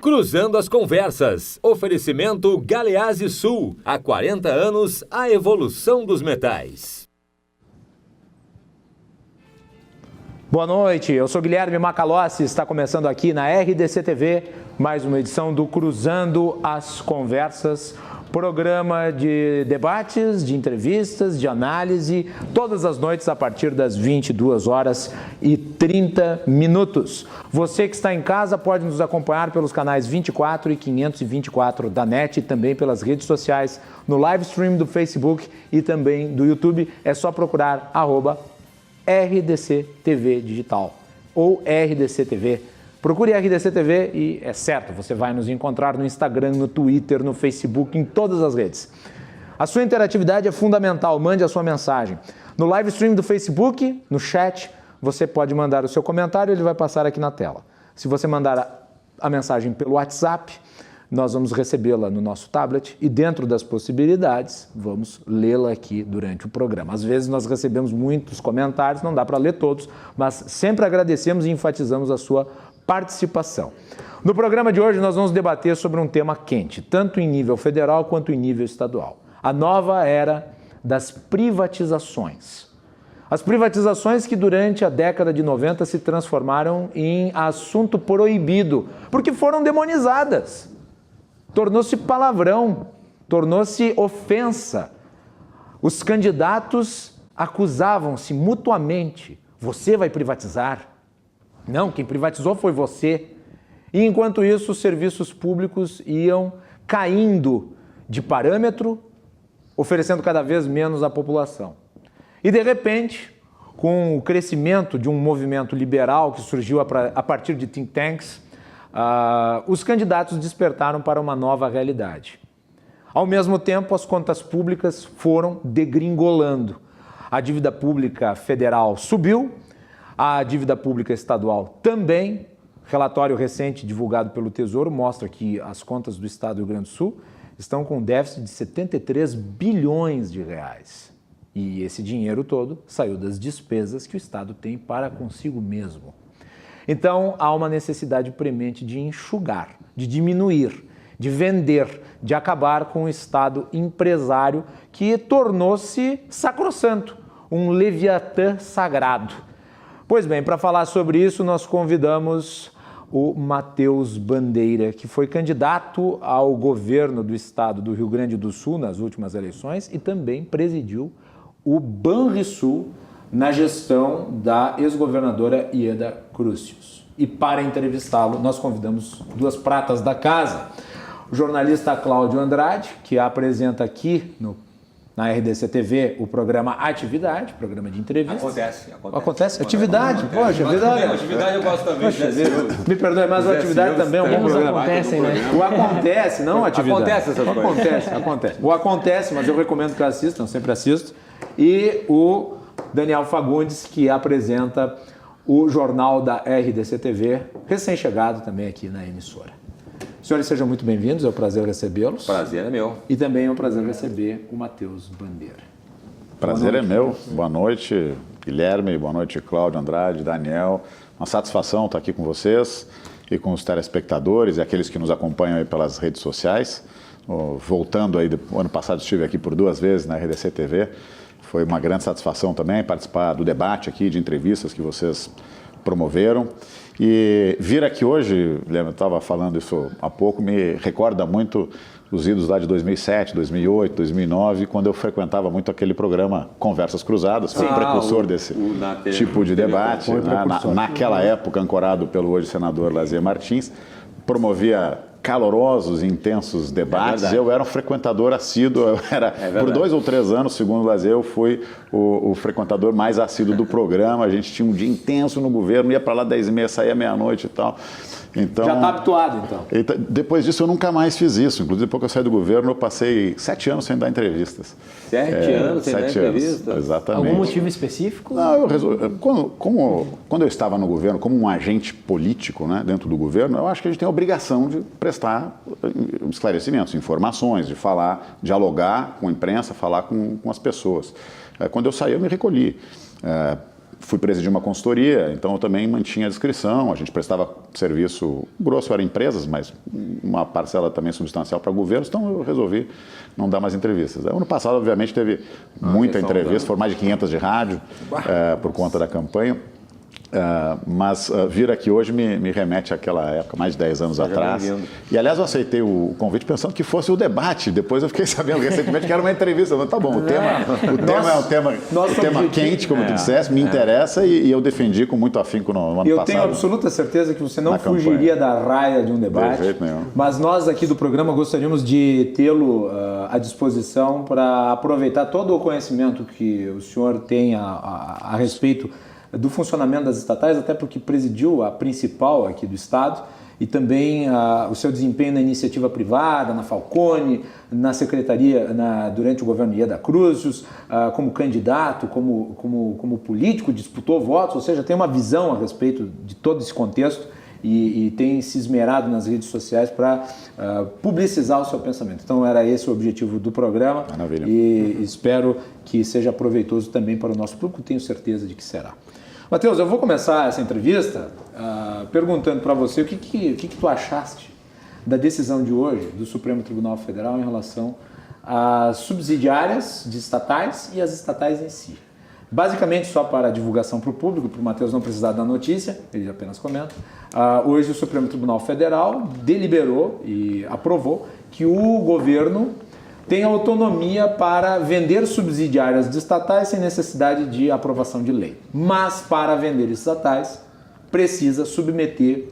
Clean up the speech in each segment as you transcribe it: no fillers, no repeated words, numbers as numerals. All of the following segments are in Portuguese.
Cruzando as Conversas. Oferecimento Galeazzi Sul. Há 40 anos, a evolução dos metais. Boa noite, eu sou Guilherme Macalossi, está começando aqui na RDC TV mais uma edição do Cruzando as Conversas, programa de debates, de entrevistas, de análise, todas as noites a partir das 22h30. Você que está em casa pode nos acompanhar pelos canais 24 e 524 da NET e também pelas redes sociais, no live stream do Facebook e também do YouTube. É só procurar @RDC TV Digital ou RDC TV. Procure RDC TV e é certo, você vai nos encontrar no Instagram, no Twitter, no Facebook, em todas as redes. A sua interatividade é fundamental, mande a sua mensagem. No live stream do Facebook, no chat, você pode mandar o seu comentário, ele vai passar aqui na tela. Se você mandar a mensagem pelo WhatsApp, nós vamos recebê-la no nosso tablet e dentro das possibilidades, vamos lê-la aqui durante o programa. Às vezes nós recebemos muitos comentários, não dá para ler todos, mas sempre agradecemos e enfatizamos a sua participação. No programa de hoje nós vamos debater sobre um tema quente, tanto em nível federal quanto em nível estadual. A nova era das privatizações. As privatizações que durante a década de 90 se transformaram em assunto proibido, porque foram demonizadas. Tornou-se palavrão, tornou-se ofensa. Os candidatos acusavam-se mutuamente. Você vai privatizar? Não, quem privatizou foi você. E enquanto isso, os serviços públicos iam caindo de parâmetro, oferecendo cada vez menos à população. E de repente, com o crescimento de um movimento liberal que surgiu a partir de think tanks, os candidatos despertaram para uma nova realidade. Ao mesmo tempo, as contas públicas foram degringolando. A dívida pública federal subiu, a dívida pública estadual também. Relatório recente divulgado pelo Tesouro mostra que as contas do Estado do Rio Grande do Sul estão com um déficit de 73 bilhões de reais. E esse dinheiro todo saiu das despesas que o Estado tem para consigo mesmo. Então, há uma necessidade premente de enxugar, de diminuir, de vender, de acabar com o Estado empresário que tornou-se sacrossanto, um leviatã sagrado. Pois bem, para falar sobre isso, nós convidamos o Matheus Bandeira, que foi candidato ao governo do Estado do Rio Grande do Sul nas últimas eleições e também presidiu o Banrisul na gestão da ex-governadora Ieda Crucius. E para entrevistá-lo, nós convidamos duas pratas da casa. O jornalista Cláudio Andrade, que apresenta aqui na RDC TV o programa Atividade, programa de entrevistas. Acontece? Atividade? Poxa, atividade eu gosto também. Poxa, me perdoe, mas o Atividade também é um bom programa. Acontecem, né? O Acontece, não Atividade. Acontece essas coisas. Acontece. O Acontece, mas eu recomendo que assistam, sempre assisto. E o Daniel Fagundes, que apresenta o jornal da RDC TV, recém-chegado também aqui na emissora. Senhores, sejam muito bem-vindos, é um prazer recebê-los. Prazer é meu. E também é um prazer receber o Matheus Bandeira. Prazer é meu. Boa noite, Guilherme, boa noite, Cláudio Andrade, Daniel. Uma satisfação estar aqui com vocês e com os telespectadores e aqueles que nos acompanham aí pelas redes sociais. Voltando aí, o ano passado estive aqui por 2 vezes na RDC TV. Foi uma grande satisfação também participar do debate aqui, de entrevistas que vocês promoveram. E vir aqui hoje, Guilherme, eu estava falando isso há pouco, me recorda muito os idos lá de 2007, 2008, 2009, quando eu frequentava muito aquele programa Conversas Cruzadas, foi o precursor desse tipo de debate, naquela época ancorado pelo hoje senador Lazier Martins, promovia calorosos e intensos debates. Eu era um frequentador assíduo, por 2 ou 3 anos, segundo o Lazier, eu fui o frequentador mais assíduo do programa. A gente tinha um dia intenso no governo, ia para lá 10h30, saía meia-noite e tal. Então, já está habituado, então? Depois disso, eu nunca mais fiz isso. Inclusive, depois que eu saí do governo, eu passei 7 anos sem dar entrevistas. 7 anos sem dar entrevistas? Exatamente. Algum motivo específico? Não, eu resolvi, quando eu estava no governo, como um agente político, né, dentro do governo, eu acho que a gente tem a obrigação de prestar esclarecimentos, informações, de falar, dialogar com a imprensa, falar com as pessoas. Quando eu saí, eu me recolhi. fui presidir uma consultoria, então eu também mantinha a discrição, a gente prestava serviço, grosso era empresas, mas uma parcela também substancial para governos, então eu resolvi não dar mais entrevistas. Ano passado, obviamente, teve muita entrevista, foram mais de 500 de rádio, por conta da campanha. Mas vir aqui hoje me remete àquela época, mais de 10 anos atrás. E, aliás, eu aceitei o convite pensando que fosse o debate. Depois eu fiquei sabendo recentemente que era uma entrevista. Mas tá bom, o tema é um tema quente, como tu disseste, me interessa e eu defendi com muito afinco no ano passado. Eu tenho absoluta certeza que você não fugiria da raia de um debate. De jeito nenhum. Mas nós aqui do programa gostaríamos de tê-lo à disposição para aproveitar todo o conhecimento que o senhor tem a respeito do funcionamento das estatais, até porque presidiu a principal aqui do Estado, e também o seu desempenho na iniciativa privada, na Falcone, na secretaria, durante o governo Ieda Cruzius, como candidato, como político, disputou votos, ou seja, tem uma visão a respeito de todo esse contexto e tem se esmerado nas redes sociais para publicizar o seu pensamento. Então era esse o objetivo do programa. Maravilha. E espero que seja proveitoso também para o nosso público, tenho certeza de que será. Matheus, eu vou começar essa entrevista perguntando para você o que tu achaste da decisão de hoje do Supremo Tribunal Federal em relação às subsidiárias de estatais e as estatais em si. Basicamente, só para divulgação para o público, para o Matheus não precisar da notícia, ele apenas comenta, hoje o Supremo Tribunal Federal deliberou e aprovou que o governo tem autonomia para vender subsidiárias de estatais sem necessidade de aprovação de lei. Mas, para vender estatais, precisa submeter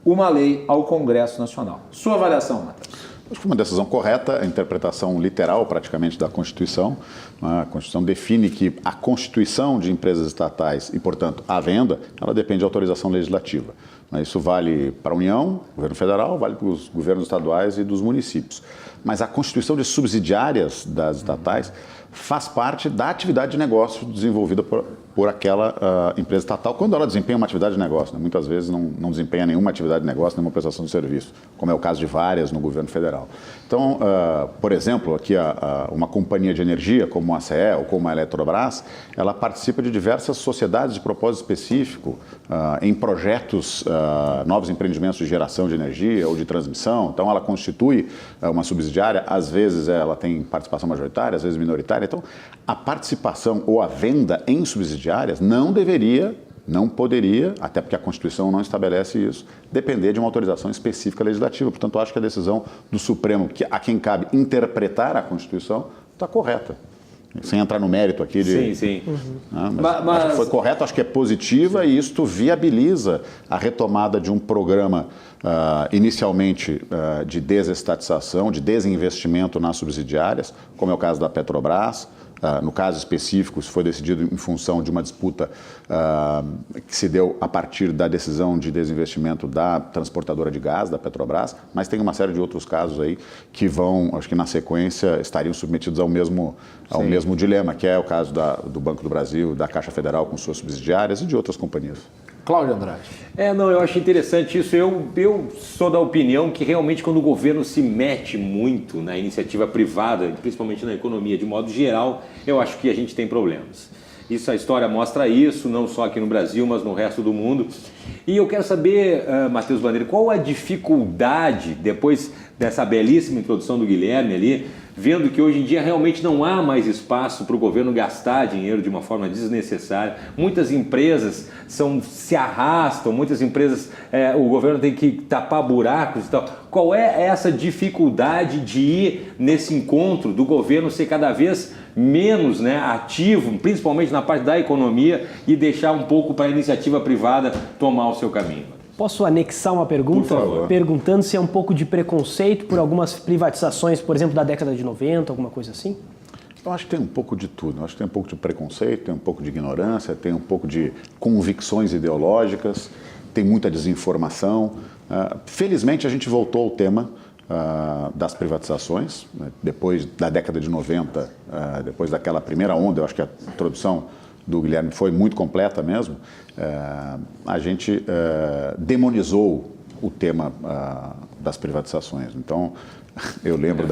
uma lei ao Congresso Nacional. Sua avaliação, Matheus? Acho que foi uma decisão correta, a interpretação literal praticamente da Constituição. A Constituição define que a constituição de empresas estatais e, portanto, a venda, ela depende de autorização legislativa. Isso vale para a União, governo federal, vale para os governos estaduais e dos municípios. Mas a constituição de subsidiárias das estatais faz parte da atividade de negócio desenvolvida por aquela empresa estatal, quando ela desempenha uma atividade de negócio. Né? Muitas vezes não desempenha nenhuma atividade de negócio, nenhuma prestação de serviço, como é o caso de várias no governo federal. Então, por exemplo, aqui uma companhia de energia, como a CE ou como a Eletrobras, ela participa de diversas sociedades de propósito específico em projetos, novos empreendimentos de geração de energia ou de transmissão. Então, ela constitui uma subsidiária, às vezes ela tem participação majoritária, às vezes minoritária. Então, a participação ou a venda em subsidiárias não poderia, até porque a Constituição não estabelece isso, depender de uma autorização específica legislativa. Portanto, acho que a decisão do Supremo, a quem cabe interpretar a Constituição, está correta. Sem entrar no mérito aqui de... Sim. Mas acho que foi correto, acho que é positiva e isto viabiliza a retomada de um programa inicialmente de desestatização, de desinvestimento nas subsidiárias, como é o caso da Petrobras. No caso específico, isso foi decidido em função de uma disputa que se deu a partir da decisão de desinvestimento da transportadora de gás, da Petrobras, mas tem uma série de outros casos aí que vão, acho que na sequência, estariam submetidos ao mesmo dilema, que é o caso do Banco do Brasil, da Caixa Federal com suas subsidiárias e de outras companhias. Cláudio Andrade. Eu acho interessante isso. Eu sou da opinião que realmente quando o governo se mete muito na iniciativa privada, principalmente na economia de modo geral, eu acho que a gente tem problemas. Isso, a história mostra isso, não só aqui no Brasil, mas no resto do mundo. E eu quero saber, Matheus Bandeira, qual a dificuldade, depois dessa belíssima introdução do Guilherme ali, vendo que hoje em dia realmente não há mais espaço para o governo gastar dinheiro de uma forma desnecessária. Muitas empresas se arrastam, muitas empresas, o governo tem que tapar buracos e tal. Qual é essa dificuldade de ir nesse encontro do governo ser cada vez menos ativo, principalmente na parte da economia, e deixar um pouco para a iniciativa privada tomar o seu caminho? Posso anexar uma pergunta? Por favor. Perguntando se é um pouco de preconceito por algumas privatizações, por exemplo, da década de 90, alguma coisa assim? Eu acho que tem um pouco de tudo. Eu acho que tem um pouco de preconceito, tem um pouco de ignorância, tem um pouco de convicções ideológicas, tem muita desinformação. Felizmente, a gente voltou ao tema das privatizações. Depois da década de 90, depois daquela primeira onda, eu acho que a introdução do Guilherme foi muito completa mesmo, a gente demonizou o tema das privatizações. Então, eu lembro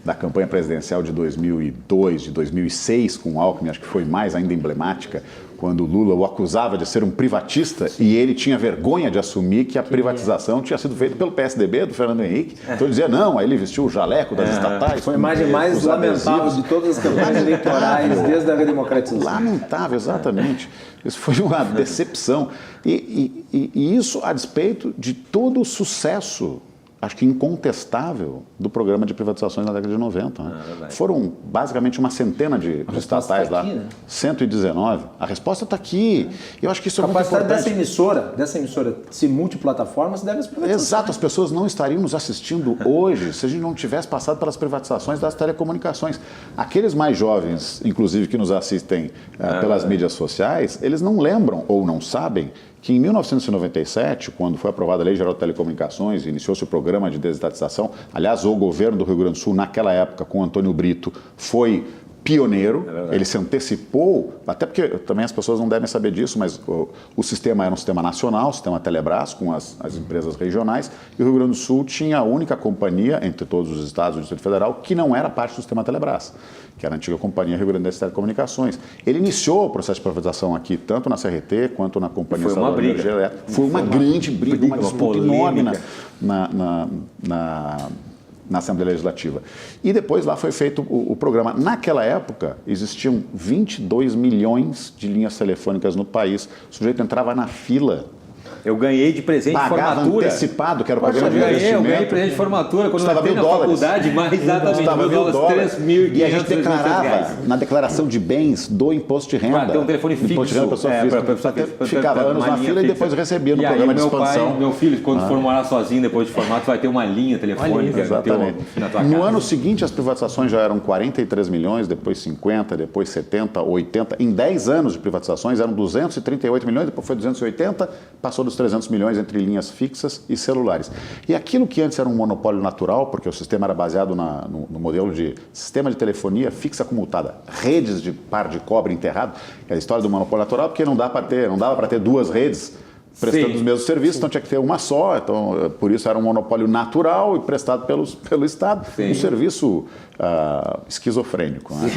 da campanha presidencial de 2002, de 2006, com o Alckmin, acho que foi mais ainda emblemática, quando o Lula o acusava de ser um privatista e ele tinha vergonha de assumir que a privatização tinha sido feita pelo PSDB, do Fernando Henrique. Então ele dizia, não, aí ele vestiu o jaleco das estatais. Foi a imagem mais lamentável de todas as campanhas eleitorais desde a redemocratização. Lamentável, exatamente. Isso foi uma decepção. E isso a despeito de todo o sucesso, acho que incontestável, do programa de privatizações na década de 90. Né? Foram basicamente uma centena de estatais lá, né? 119. A resposta está aqui. Eu acho que isso é muito importante. A capacidade dessa emissora se multiplataformas deve às privatizações. Exato, as pessoas não estariam nos assistindo hoje se a gente não tivesse passado pelas privatizações das telecomunicações. Aqueles mais jovens, inclusive, que nos assistem pelas mídias sociais, eles não lembram ou não sabem que em 1997, quando foi aprovada a Lei Geral de Telecomunicações e iniciou-se o programa de desestatização, aliás, o governo do Rio Grande do Sul, naquela época, com Antônio Brito, foi pioneiro, ele se antecipou, até porque também as pessoas não devem saber disso, mas o sistema era um sistema nacional, o sistema Telebrás, com as empresas regionais, e o Rio Grande do Sul tinha a única companhia, entre todos os estados do Distrito Federal, que não era parte do sistema Telebrás, que era a antiga Companhia Rio Grandense de Telecomunicações. Ele iniciou o processo de privatização aqui, tanto na CRT quanto na Companhia Estadual de Energia Elétrica. Foi uma grande briga, uma disputa enorme na Assembleia Legislativa. E depois lá foi feito o programa. Naquela época, existiam 22 milhões de linhas telefônicas no país. O sujeito entrava na fila. Eu ganhei de presente de formatura. Antecipado, que era o programa de investimento. Eu ganhei presente de formatura quando eu entrei na faculdade, mais exatamente, $1.000, e a gente declarava na declaração de bens do imposto de renda. Tem um telefone fixo. Imposto de renda, pessoa física. Ficava anos na fila e depois recebia no programa de expansão. Meu filho, quando for morar sozinho depois de formato, vai ter uma linha telefônica. Exatamente. No ano seguinte, as privatizações já eram 43 milhões, depois 50, depois 70, 80. Em 10 anos de privatizações eram 238 milhões, depois foi 280, passou dos 300 milhões entre linhas fixas e celulares. E aquilo que antes era um monopólio natural, porque o sistema era baseado no modelo de sistema de telefonia fixa comutada, redes de par de cobre enterrado, é a história do monopólio natural, porque não dava para ter duas redes prestando os mesmos serviços, então tinha que ter uma só, então por isso era um monopólio natural e prestado pelo Estado, um serviço esquizofrênico. Né?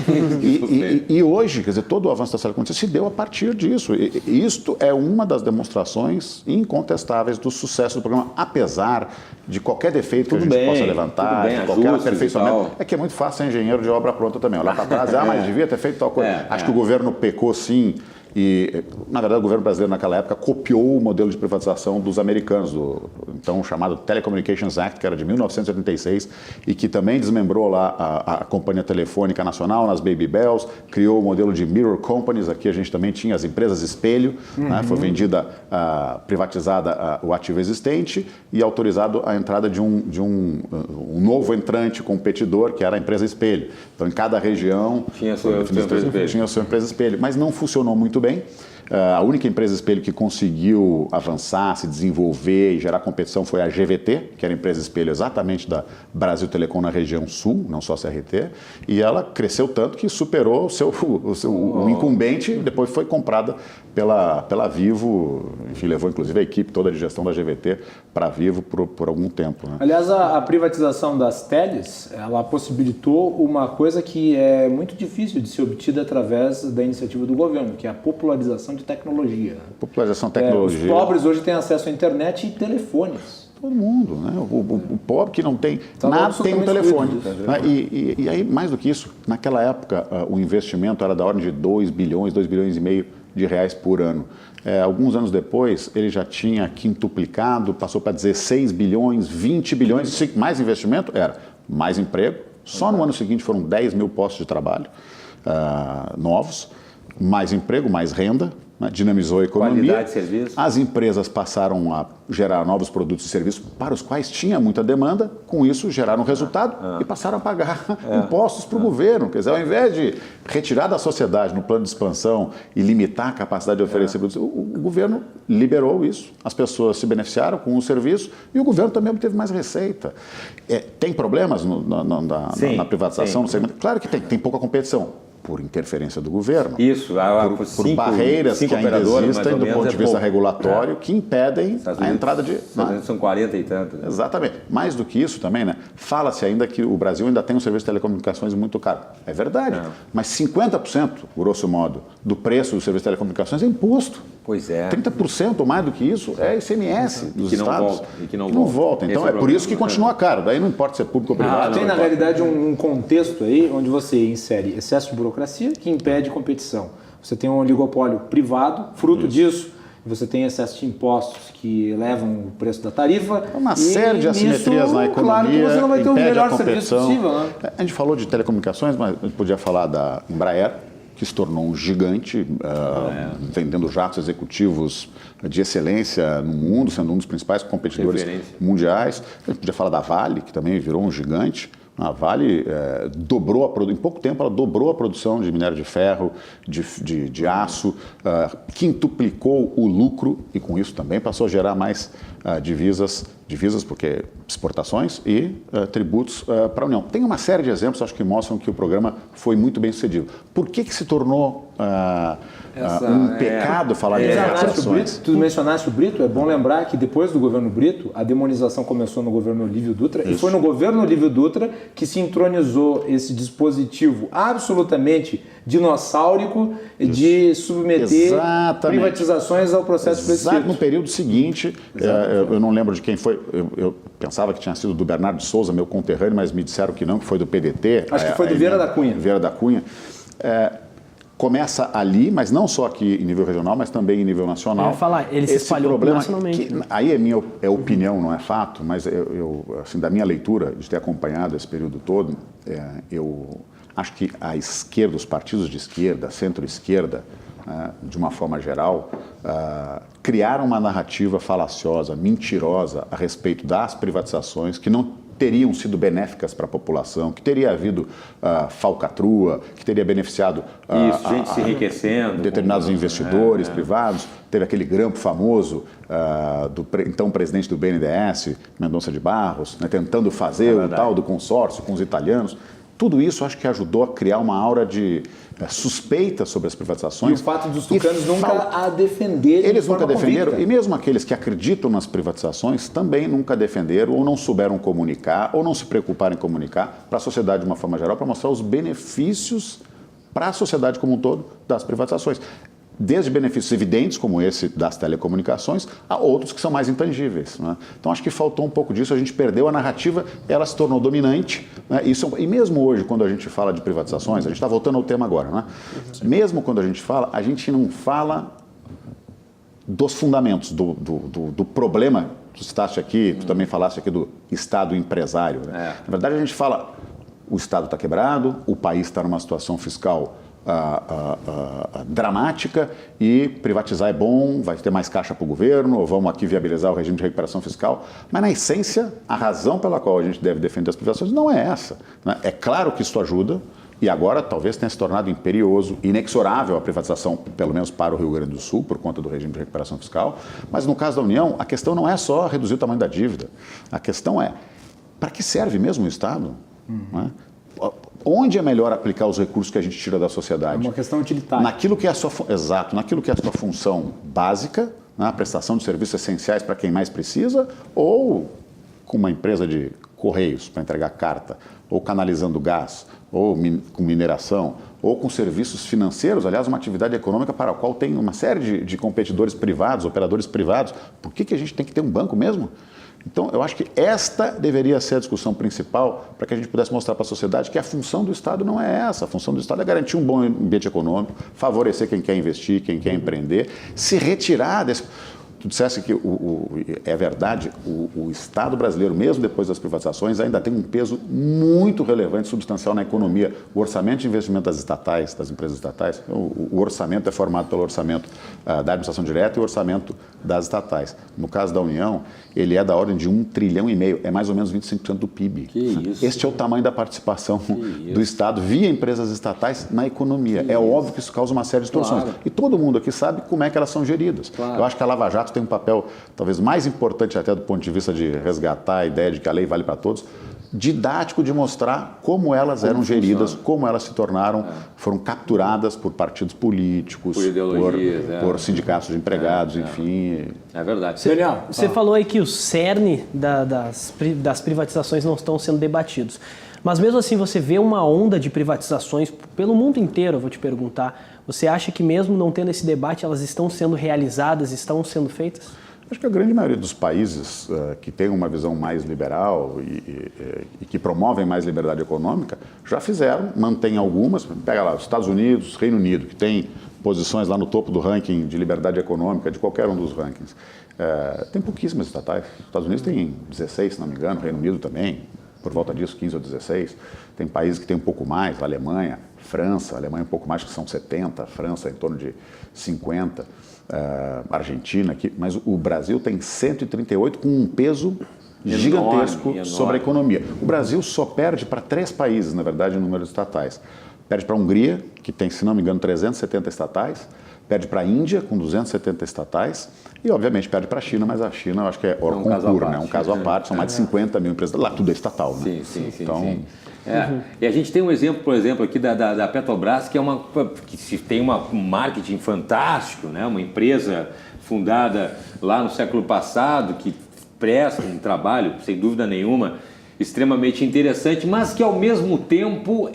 E hoje, quer dizer, todo o avanço da telecomunicação se deu a partir disso. E isto é uma das demonstrações incontestáveis do sucesso do programa, apesar de qualquer defeito que a gente possa levantar, de qualquer aperfeiçoamento. É que é muito fácil ser engenheiro de obra pronta também. Olhar para trás, mas devia ter feito tal coisa. Acho que o governo pecou sim. E, na verdade, o governo brasileiro, naquela época, copiou o modelo de privatização dos americanos, do então chamado Telecommunications Act, que era de 1986, e que também desmembrou lá a Companhia Telefônica Nacional nas Baby Bells, criou o modelo de Mirror Companies, aqui a gente também tinha as empresas espelho, né, foi vendida, privatizada o ativo existente e autorizado a entrada de um novo entrante competidor, que era a empresa espelho. Então, em cada região tinha a sua empresa espelho, mas não funcionou muito bem. A única empresa espelho que conseguiu avançar, se desenvolver e gerar competição foi a GVT, que era a empresa espelho exatamente da Brasil Telecom na região sul, não só CRT, e ela cresceu tanto que superou o incumbente e depois foi comprada pela Vivo, enfim, levou inclusive a equipe toda de gestão da GVT para a Vivo por algum tempo. Né? Aliás, a privatização das teles, ela possibilitou uma coisa que é muito difícil de ser obtida através da iniciativa do governo, que é a popularização de tecnologia. Popularização de tecnologia. Os pobres hoje têm acesso à internet e telefones. Todo mundo, né? O pobre que não tem nada tem um telefone. Né? E aí, mais do que isso, naquela época o investimento era da ordem de 2 bilhões e meio de reais por ano. Alguns anos depois, ele já tinha quintuplicado, passou para 16 bilhões, 20 bilhões, mais investimento era mais emprego. Só no ano seguinte foram 10 mil postos de trabalho novos, mais emprego, mais renda, né? Dinamizou a economia. Qualidade de serviço. As empresas passaram a gerar novos produtos e serviços para os quais tinha muita demanda, com isso geraram resultado e passaram a pagar impostos para o governo. Quer dizer, ao invés de retirar da sociedade no plano de expansão e limitar a capacidade de oferecer produtos, o governo liberou isso, as pessoas se beneficiaram com o serviço e o governo também obteve mais receita. Tem problemas na privatização? No segmento? Claro que tem pouca competição. por interferência do governo. Isso, por barreiras que ainda existem do ponto de vista regulatório que impedem a entrada de... Estados Unidos são 40 e tantos. Né? Exatamente. Mais do que isso também, né? Fala-se ainda que o Brasil ainda tem um serviço de telecomunicações muito caro. É verdade. Mas 50%, grosso modo, do preço do serviço de telecomunicações é imposto. Pois é. 30% ou mais do que isso é ICMS dos estados. Que não volta. Então é por isso que continua caro. Daí não importa se é público ou privado. Tem, na realidade, um contexto aí onde você insere excesso de burocracia que impede competição. Você tem um oligopólio privado, fruto disso, você tem excesso de impostos que elevam o preço da tarifa. Uma série de assimetrias na economia. Claro que você não vai ter o melhor serviço possível. Né? A gente falou de telecomunicações, mas a gente podia falar da Embraer, que se tornou um gigante, vendendo jatos executivos de excelência no mundo, sendo um dos principais competidores mundiais. A gente podia falar da Vale, que também virou um gigante. A Vale em pouco tempo ela dobrou a produção de minério de ferro, de aço, quintuplicou o lucro e com isso também passou a gerar mais divisas porque exportações e tributos para a União. Tem uma série de exemplos, acho que mostram que o programa foi muito bem sucedido. Por que se tornou um pecado falar de privatizações? Tu mencionaste o Brito, é bom lembrar que depois do governo Brito, a demonização começou no governo Olívio Dutra, e foi no governo Olívio Dutra que se entronizou esse dispositivo absolutamente dinossáurico de submeter privatizações ao processo prescrito. No período seguinte, eu não lembro de quem foi, eu pensava que tinha sido do Bernardo de Souza, meu conterrâneo, mas me disseram que não, que foi do PDT. Acho que foi do Vieira da Cunha. Vieira da Cunha. Começa ali, mas não só aqui em nível regional, mas também em nível nacional. Eu ia falar, ele se espalhou nacionalmente. Aí é minha opinião, não é fato, mas eu assim, da minha leitura, de ter acompanhado esse período todo, eu acho que a esquerda, os partidos de esquerda, centro-esquerda, de uma forma geral, criaram uma narrativa falaciosa, mentirosa a respeito das privatizações que não teriam sido benéficas para a população, que teria havido falcatrua, que teria beneficiado gente se enriquecendo, determinados investidores privados. Teve aquele grampo famoso do então presidente do BNDES, Mendonça de Barros, né, tentando fazer o tal do consórcio com os italianos. Tudo isso acho que ajudou a criar uma aura de suspeita sobre as privatizações. E o fato dos tucanos nunca a defenderem. Eles nunca defenderam, e mesmo aqueles que acreditam nas privatizações também nunca defenderam ou não souberam comunicar ou não se preocuparam em comunicar para a sociedade de uma forma geral, para mostrar os benefícios para a sociedade como um todo das privatizações. Desde benefícios evidentes, como esse das telecomunicações, a outros que são mais intangíveis. Né? Então, acho que faltou um pouco disso, a gente perdeu a narrativa, ela se tornou dominante. Né? E mesmo hoje, quando a gente fala de privatizações, a gente está voltando ao tema agora, né? Mesmo quando a gente não fala dos fundamentos, do problema. Tu citaste aqui, tu também falaste aqui do Estado empresário. Né? Na verdade, a gente fala, o Estado está quebrado, o país está numa situação fiscal dramática e privatizar é bom, vai ter mais caixa para o governo, ou vamos aqui viabilizar o regime de recuperação fiscal. Mas, na essência, a razão pela qual a gente deve defender as privatizações não é essa. Né? É claro que isso ajuda e agora talvez tenha se tornado imperioso, inexorável a privatização, pelo menos para o Rio Grande do Sul, por conta do regime de recuperação fiscal. Mas, no caso da União, a questão não é só reduzir o tamanho da dívida. A questão é, para que serve mesmo o Estado? Né? Onde é melhor aplicar os recursos que a gente tira da sociedade? É uma questão utilitária. Naquilo que é a sua função básica, né, a prestação de serviços essenciais para quem mais precisa, ou com uma empresa de correios para entregar carta, ou canalizando gás, ou com mineração, ou com serviços financeiros, aliás, uma atividade econômica para a qual tem uma série de competidores privados, operadores privados. Por que a gente tem que ter um banco mesmo? Então, eu acho que esta deveria ser a discussão principal para que a gente pudesse mostrar para a sociedade que a função do Estado não é essa. A função do Estado é garantir um bom ambiente econômico, favorecer quem quer investir, quem quer empreender, se retirar desse... Tu disseste que é verdade, o Estado brasileiro, mesmo depois das privatizações, ainda tem um peso muito relevante, substancial na economia. O orçamento de investimento das estatais, das empresas estatais, o orçamento é formado pelo orçamento da administração direta e o orçamento das estatais. No caso da União, ele é da ordem de 1,5 trilhão, é mais ou menos 25% do PIB. Que isso? Este é o tamanho da participação do Estado via empresas estatais na economia. É óbvio que isso causa uma série de distorções. Claro. E todo mundo aqui sabe como é que elas são geridas. Claro. Eu acho que a Lava Jato tem um papel talvez mais importante até do ponto de vista de resgatar a ideia de que a lei vale para todos, didático de mostrar como elas eram geridas, como elas se tornaram, foram capturadas por partidos políticos, por ideologias, por sindicatos de empregados, enfim. É verdade. Daniel, você falou aí que o cerne das privatizações não estão sendo debatidos. Mas mesmo assim, você vê uma onda de privatizações pelo mundo inteiro, eu vou te perguntar. Você acha que mesmo não tendo esse debate, elas estão sendo realizadas, estão sendo feitas? Acho que a grande maioria dos países que tem uma visão mais liberal e que promovem mais liberdade econômica já fizeram, mantém algumas. Pega lá, os Estados Unidos, Reino Unido, que tem posições lá no topo do ranking de liberdade econômica, de qualquer um dos rankings. Tem pouquíssimas estatais. Os Estados Unidos tem 16, se não me engano, Reino Unido também, por volta disso, 15 ou 16. Tem países que tem um pouco mais, a Alemanha, França, a Alemanha um pouco mais, que são 70, a França em torno de 50, Argentina aqui, mas o Brasil tem 138 com um peso gigantesco sobre a economia. O Brasil só perde para 3 países, na verdade, em número de estatais. Perde para a Hungria, que tem, se não me engano, 370 estatais, perde para a Índia, com 270 estatais, e obviamente perde para a China, mas a China eu acho que é hor concurso, né? Um caso à parte, são mais de 50 mil empresas, lá tudo é estatal, né? Sim. Então, E a gente tem um exemplo, por exemplo, aqui da Petrobras, que tem um marketing fantástico, né? Uma empresa fundada lá no século passado, que presta um trabalho, sem dúvida nenhuma, extremamente interessante, mas que ao mesmo tempo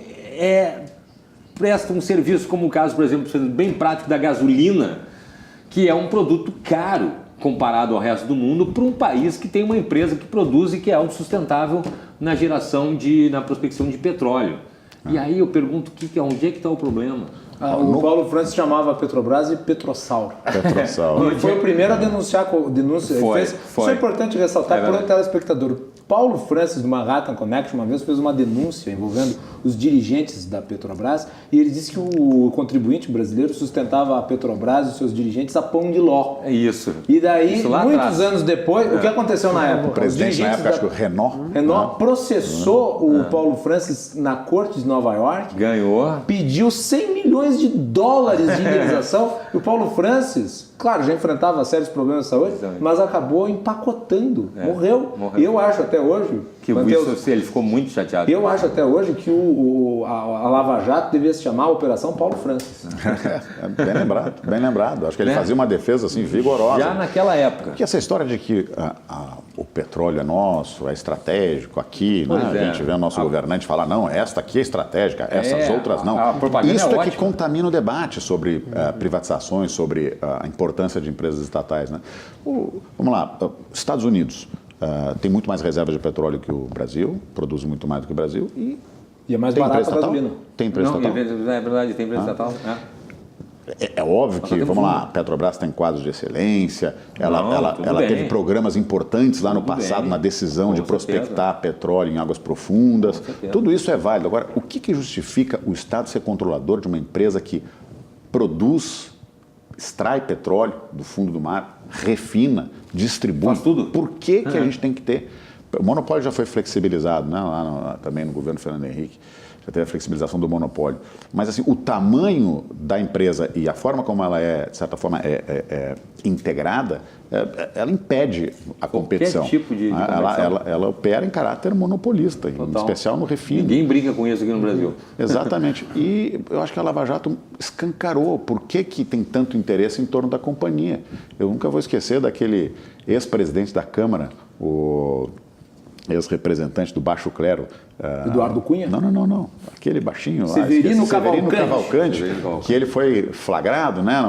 presta um serviço, como o caso, por exemplo, bem prático da gasolina, que é um produto caro comparado ao resto do mundo para um país que tem uma empresa que produz e que é autossustentável na geração na prospecção de petróleo. E aí eu pergunto, onde é que está o problema? O Paulo Francis chamava a Petrobras de Petrossauro. Petrossauro. E foi o primeiro a denunciar. Isso é importante ressaltar para o telespectador. Paulo Francis, do Manhattan Connection, uma vez fez uma denúncia envolvendo os dirigentes da Petrobras e ele disse que o contribuinte brasileiro sustentava a Petrobras e os seus dirigentes a pão de ló. É isso. E daí, muitos anos depois, o que aconteceu na época? O presidente na época, acho que o Renault processou o Paulo Francis na corte de Nova York. Ganhou. Pediu 100 milhões de dólares de indenização. E o Paulo Francis, claro, já enfrentava sérios problemas de saúde, mas acabou empacotando. Morreu. E eu acho até hoje... Ele ficou muito chateado. Eu acho até hoje que a Lava Jato devia se chamar Operação Paulo Francis. Bem lembrado. Acho que ele fazia uma defesa assim, vigorosa. Já naquela época. Porque essa história de que o petróleo é nosso, é estratégico aqui, né? A gente vê o nosso governante falar, não, esta aqui é estratégica, essas outras não. Isso é que contamina o debate sobre privatizações, sobre a importância de empresas estatais. Né? Vamos lá, Estados Unidos. Tem muito mais reserva de petróleo que o Brasil, produz muito mais do que o Brasil e é mais barato a gasolina. Tem empresa estatal? É verdade, tem empresa estatal. É óbvio que, vamos lá, a Petrobras tem quadros de excelência, ela teve programas importantes lá no passado na decisão de prospectar petróleo em águas profundas. Tudo isso é válido. Agora, o que justifica o Estado ser controlador de uma empresa que produz, extrai petróleo do fundo do mar, refina, distribui? Faz tudo. Por que a gente tem que ter... O monopólio já foi flexibilizado, né? Lá também no governo Fernando Henrique. Já teve a flexibilização do monopólio. Mas assim, o tamanho da empresa e a forma como ela é, de certa forma, integrada, ela impede a competição. Qualquer tipo de competição. Ela opera em caráter monopolista, em especial no refino. Ninguém brinca com isso aqui no Brasil. Exatamente. E eu acho que a Lava Jato escancarou por que tem tanto interesse em torno da companhia. Eu nunca vou esquecer daquele ex-presidente da Câmara, o ex-representante do baixo clero. Eduardo Cunha? Não. Aquele baixinho lá. Severino Cavalcante. Que ele foi flagrado, né?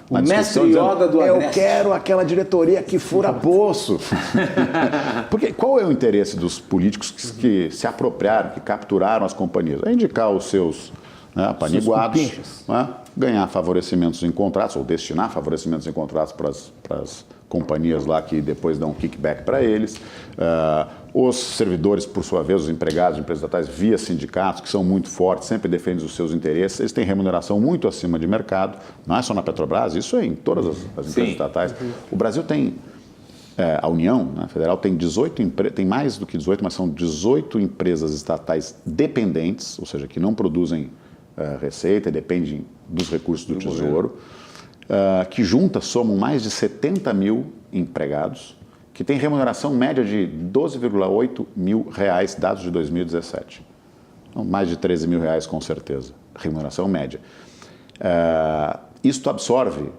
O mestre Yoda do Agreste. Eu quero aquela diretoria que fura poço. Porque qual é o interesse dos políticos que se apropriaram, que capturaram as companhias? É indicar os seus apaniguados, ganhar favorecimentos em contratos, ou destinar favorecimentos em contratos para as companhias lá que depois dão um kickback para eles. Os servidores, por sua vez, os empregados de empresas estatais via sindicatos, que são muito fortes, sempre defendem os seus interesses, eles têm remuneração muito acima de mercado, não é só na Petrobras, isso é em todas as empresas estatais. O Brasil tem, a União Federal tem 18 tem mais do que 18, mas são 18 empresas estatais dependentes, ou seja, que não produzem receita, dependem dos recursos do Tesouro, que juntas somam mais de 70 mil empregados, que tem remuneração média de 12,8 mil reais, dados de 2017. Então, mais de 13 mil reais com certeza, remuneração média. Isto absorve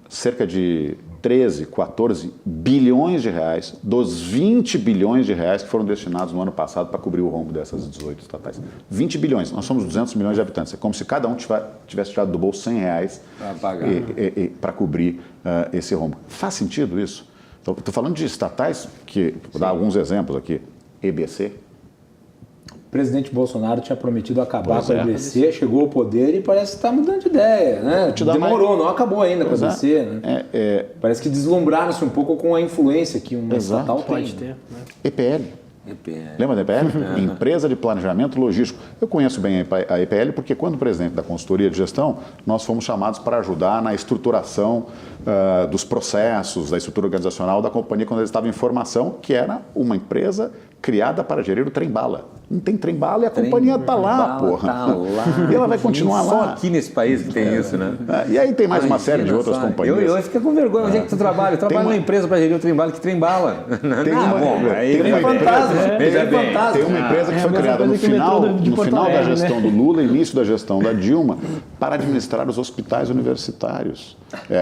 cerca de 13, 14 bilhões de reais dos 20 bilhões de reais que foram destinados no ano passado para cobrir o rombo dessas 18 estatais. 20 bilhões, nós somos 200 milhões de habitantes, é como se cada um tivesse tirado do bolso 100 reais para cobrir esse rombo. Faz sentido isso? Estou falando de estatais, vou dar alguns exemplos aqui, EBC. O presidente Bolsonaro tinha prometido acabar com a EBC, chegou ao poder e parece que está mudando de ideia, né? Demorou, não acabou ainda com a EBC, né? Parece que deslumbraram-se um pouco com a influência que uma estatal pode ter. Né? EPL. Lembra da EPL? Empresa de Planejamento Logístico. Eu conheço bem a EPL porque quando presidente da consultoria de gestão, nós fomos chamados para ajudar na estruturação dos processos, da estrutura organizacional da companhia quando eles estavam em formação, que era uma empresa criada para gerir o trem-bala. Não tem trem-bala e a companhia está lá, porra. Tá lá. E ela vai continuar lá. Só aqui nesse país que tem isso, né? E aí tem mais uma série de outras companhias. Eu fico com vergonha. Onde é que tu trabalha? Eu trabalho numa empresa para gerir o trem-bala. Que trem-bala? Tem uma empresa que foi criada no final da gestão do Lula, início da gestão da Dilma, para administrar os hospitais universitários.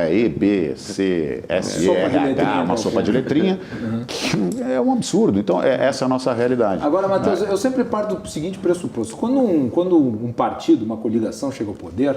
E, B, C, S, E, R, H, uma sopa de letrinha, que é um absurdo. Então, essa é a nossa realidade. Agora, Matheus, eu sempre parto do seguinte pressuposto. Quando um partido, uma coligação chega ao poder,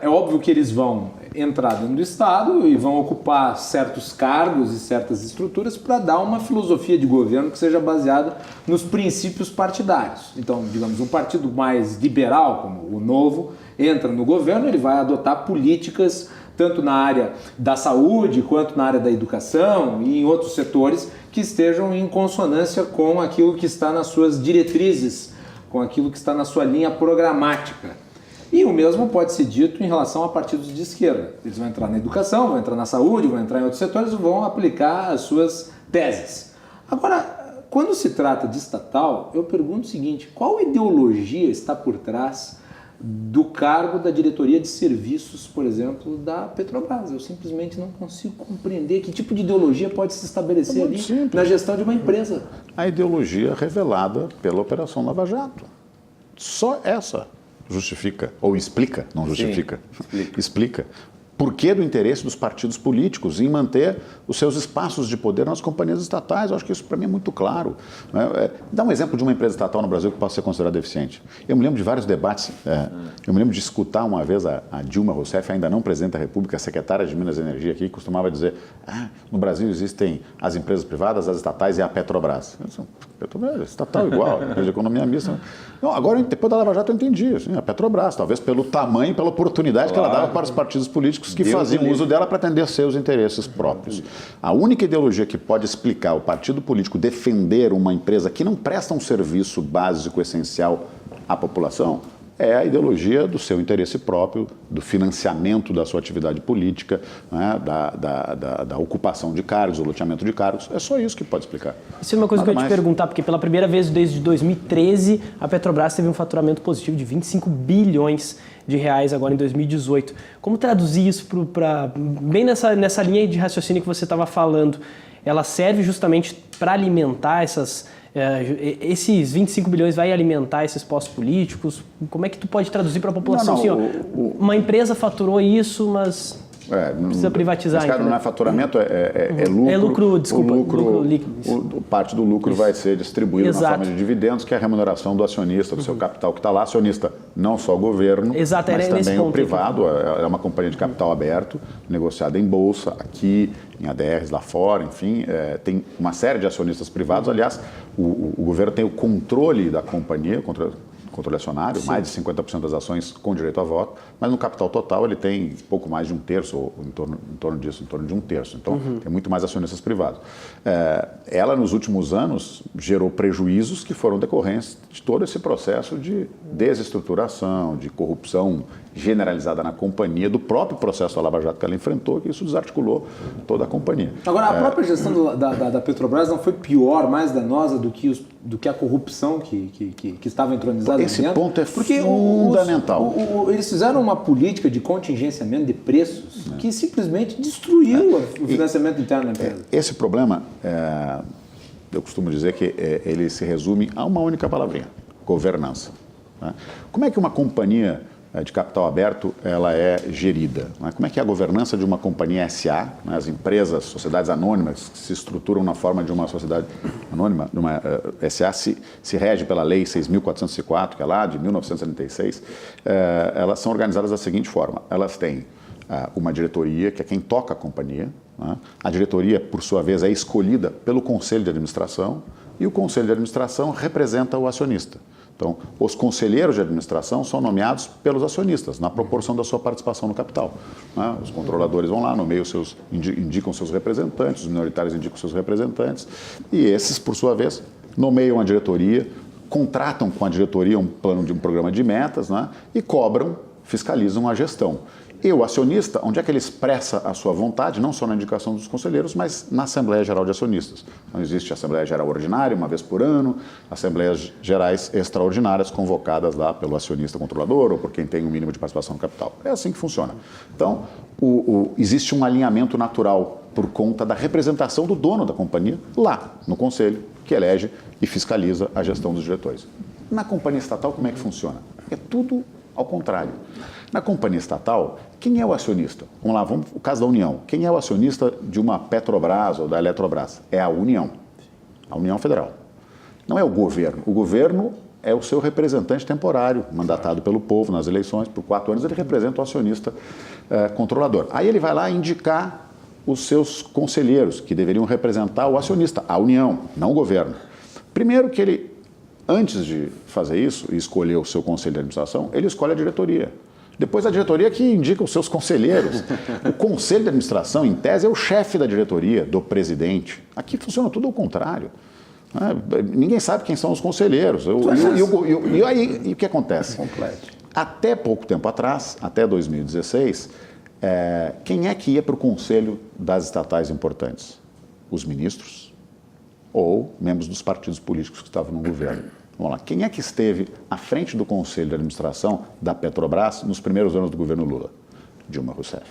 é óbvio que eles vão entrar dentro do Estado e vão ocupar certos cargos e certas estruturas para dar uma filosofia de governo que seja baseada nos princípios partidários. Então, digamos, um partido mais liberal, como o Novo, entra no governo, ele vai adotar políticas tanto na área da saúde quanto na área da educação e em outros setores que estejam em consonância com aquilo que está nas suas diretrizes, com aquilo que está na sua linha programática. E o mesmo pode ser dito em relação a partidos de esquerda. Eles vão entrar na educação, vão entrar na saúde, vão entrar em outros setores e vão aplicar as suas teses. Agora, quando se trata de estatal, eu pergunto o seguinte: qual ideologia está por trás do cargo da diretoria de serviços, por exemplo, da Petrobras? Eu simplesmente não consigo compreender que tipo de ideologia pode se estabelecer ali na gestão de uma empresa. A ideologia revelada pela Operação Lava Jato. Só essa justifica, ou explica, não justifica, explica. Por que do interesse dos partidos políticos em manter os seus espaços de poder nas companhias estatais? Eu acho que isso para mim é muito claro. Dá um exemplo de uma empresa estatal no Brasil que possa ser considerada eficiente. Eu me lembro de vários debates. Eu me lembro de escutar uma vez a Dilma Rousseff, ainda não presidente da República, secretária de Minas e Energia, que costumava dizer: no Brasil existem as empresas privadas, as estatais e a Petrobras. Petrobras, estatal igual, empresa de economia mista. Não, agora, depois da Lava Jato, eu entendi. Assim, a Petrobras, talvez pelo tamanho e pela oportunidade que ela dava para os partidos políticos que faziam uso dela para atender seus interesses próprios. A única ideologia que pode explicar o partido político defender uma empresa que não presta um serviço básico, essencial à população, é a ideologia do seu interesse próprio, do financiamento da sua atividade política, né, da ocupação de cargos, do loteamento de cargos. É só isso que pode explicar. Isso é uma coisa que eu ia te perguntar, porque pela primeira vez desde 2013, a Petrobras teve um faturamento positivo de 25 bilhões de reais agora em 2018. Como traduzir isso bem nessa linha de raciocínio que você estava falando? Ela serve justamente para alimentar esses 25 bilhões vai alimentar esses postos políticos? Como é que tu pode traduzir para a população? Uma empresa faturou isso, mas precisa privatizar. Nesse caso não é faturamento, é lucro. É lucro, desculpa. Lucro líquido. Parte do lucro vai ser distribuído na forma de dividendos, que é a remuneração do acionista, do seu capital que está lá. Acionista, não só o governo, mas também o privado. É uma companhia de capital aberto, negociada em bolsa, aqui, em ADRs lá fora, enfim. Tem uma série de acionistas privados. Aliás, o governo tem o controle da companhia, controle acionário, mais de 50% das ações com direito a voto, mas no capital total ele tem pouco mais de um terço, ou em torno de um terço. Então, tem muito mais acionistas privados. Ela, nos últimos anos, gerou prejuízos que foram decorrentes de todo esse processo de desestruturação, de corrupção generalizada na companhia do próprio processo da Lava Jato que ela enfrentou, que isso desarticulou toda a companhia. Agora, a própria gestão da Petrobras não foi pior, mais danosa do que a corrupção que estava entronizada Esse dentro? ponto é Porque fundamental. Eles fizeram uma política de contingenciamento de preços que simplesmente destruiu o financiamento interno da empresa. Esse problema, eu costumo dizer que ele se resume a uma única palavrinha: governança. Né? Como é que uma companhia de capital aberto ela é gerida? Né? Como é que é a governança de uma companhia SA, né? As empresas, sociedades anônimas que se estruturam na forma de uma sociedade anônima, de uma SA, se rege pela Lei 6.404, que é lá de 1976, elas são organizadas da seguinte forma: elas têm uma diretoria, que é quem toca a companhia, né? A diretoria, por sua vez, é escolhida pelo Conselho de Administração e o Conselho de Administração representa o acionista. Então, os conselheiros de administração são nomeados pelos acionistas, na proporção da sua participação no capital. Né? Os controladores vão lá, nomeiam indicam seus representantes, os minoritários indicam seus representantes, e esses, por sua vez, nomeiam a diretoria, contratam com a diretoria um programa de metas, né? E cobram, fiscalizam a gestão. E o acionista, onde é que ele expressa a sua vontade, não só na indicação dos conselheiros, mas na Assembleia Geral de Acionistas. Então, existe a Assembleia Geral Ordinária, uma vez por ano, Assembleias Gerais Extraordinárias, convocadas lá pelo acionista controlador ou por quem tem um mínimo de participação no capital. É assim que funciona. Então, existe um alinhamento natural por conta da representação do dono da companhia lá no Conselho, que elege e fiscaliza a gestão dos diretores. Na companhia estatal, como é que funciona? É tudo ao contrário. Na companhia estatal, quem é o acionista? Vamos lá, o caso da União. Quem é o acionista de uma Petrobras ou da Eletrobras? É a União Federal. Não é o governo. O governo é o seu representante temporário, mandatado pelo povo nas eleições. Por 4 anos ele representa o acionista controlador. Aí ele vai lá indicar os seus conselheiros, que deveriam representar o acionista, a União, não o governo. Primeiro que ele, antes de fazer isso e escolher o seu conselho de administração, ele escolhe a diretoria. Depois a diretoria que indica os seus conselheiros. O conselho de administração, em tese, é o chefe da diretoria, do presidente. Aqui funciona tudo ao contrário. Ninguém sabe quem são os conselheiros. E aí, o que acontece? Até pouco tempo atrás, até 2016, quem é que ia para o conselho das estatais importantes? Os ministros ou membros dos partidos políticos que estavam no governo. Vamos lá, quem é que esteve à frente do Conselho de Administração da Petrobras nos primeiros anos do governo Lula? Dilma Rousseff.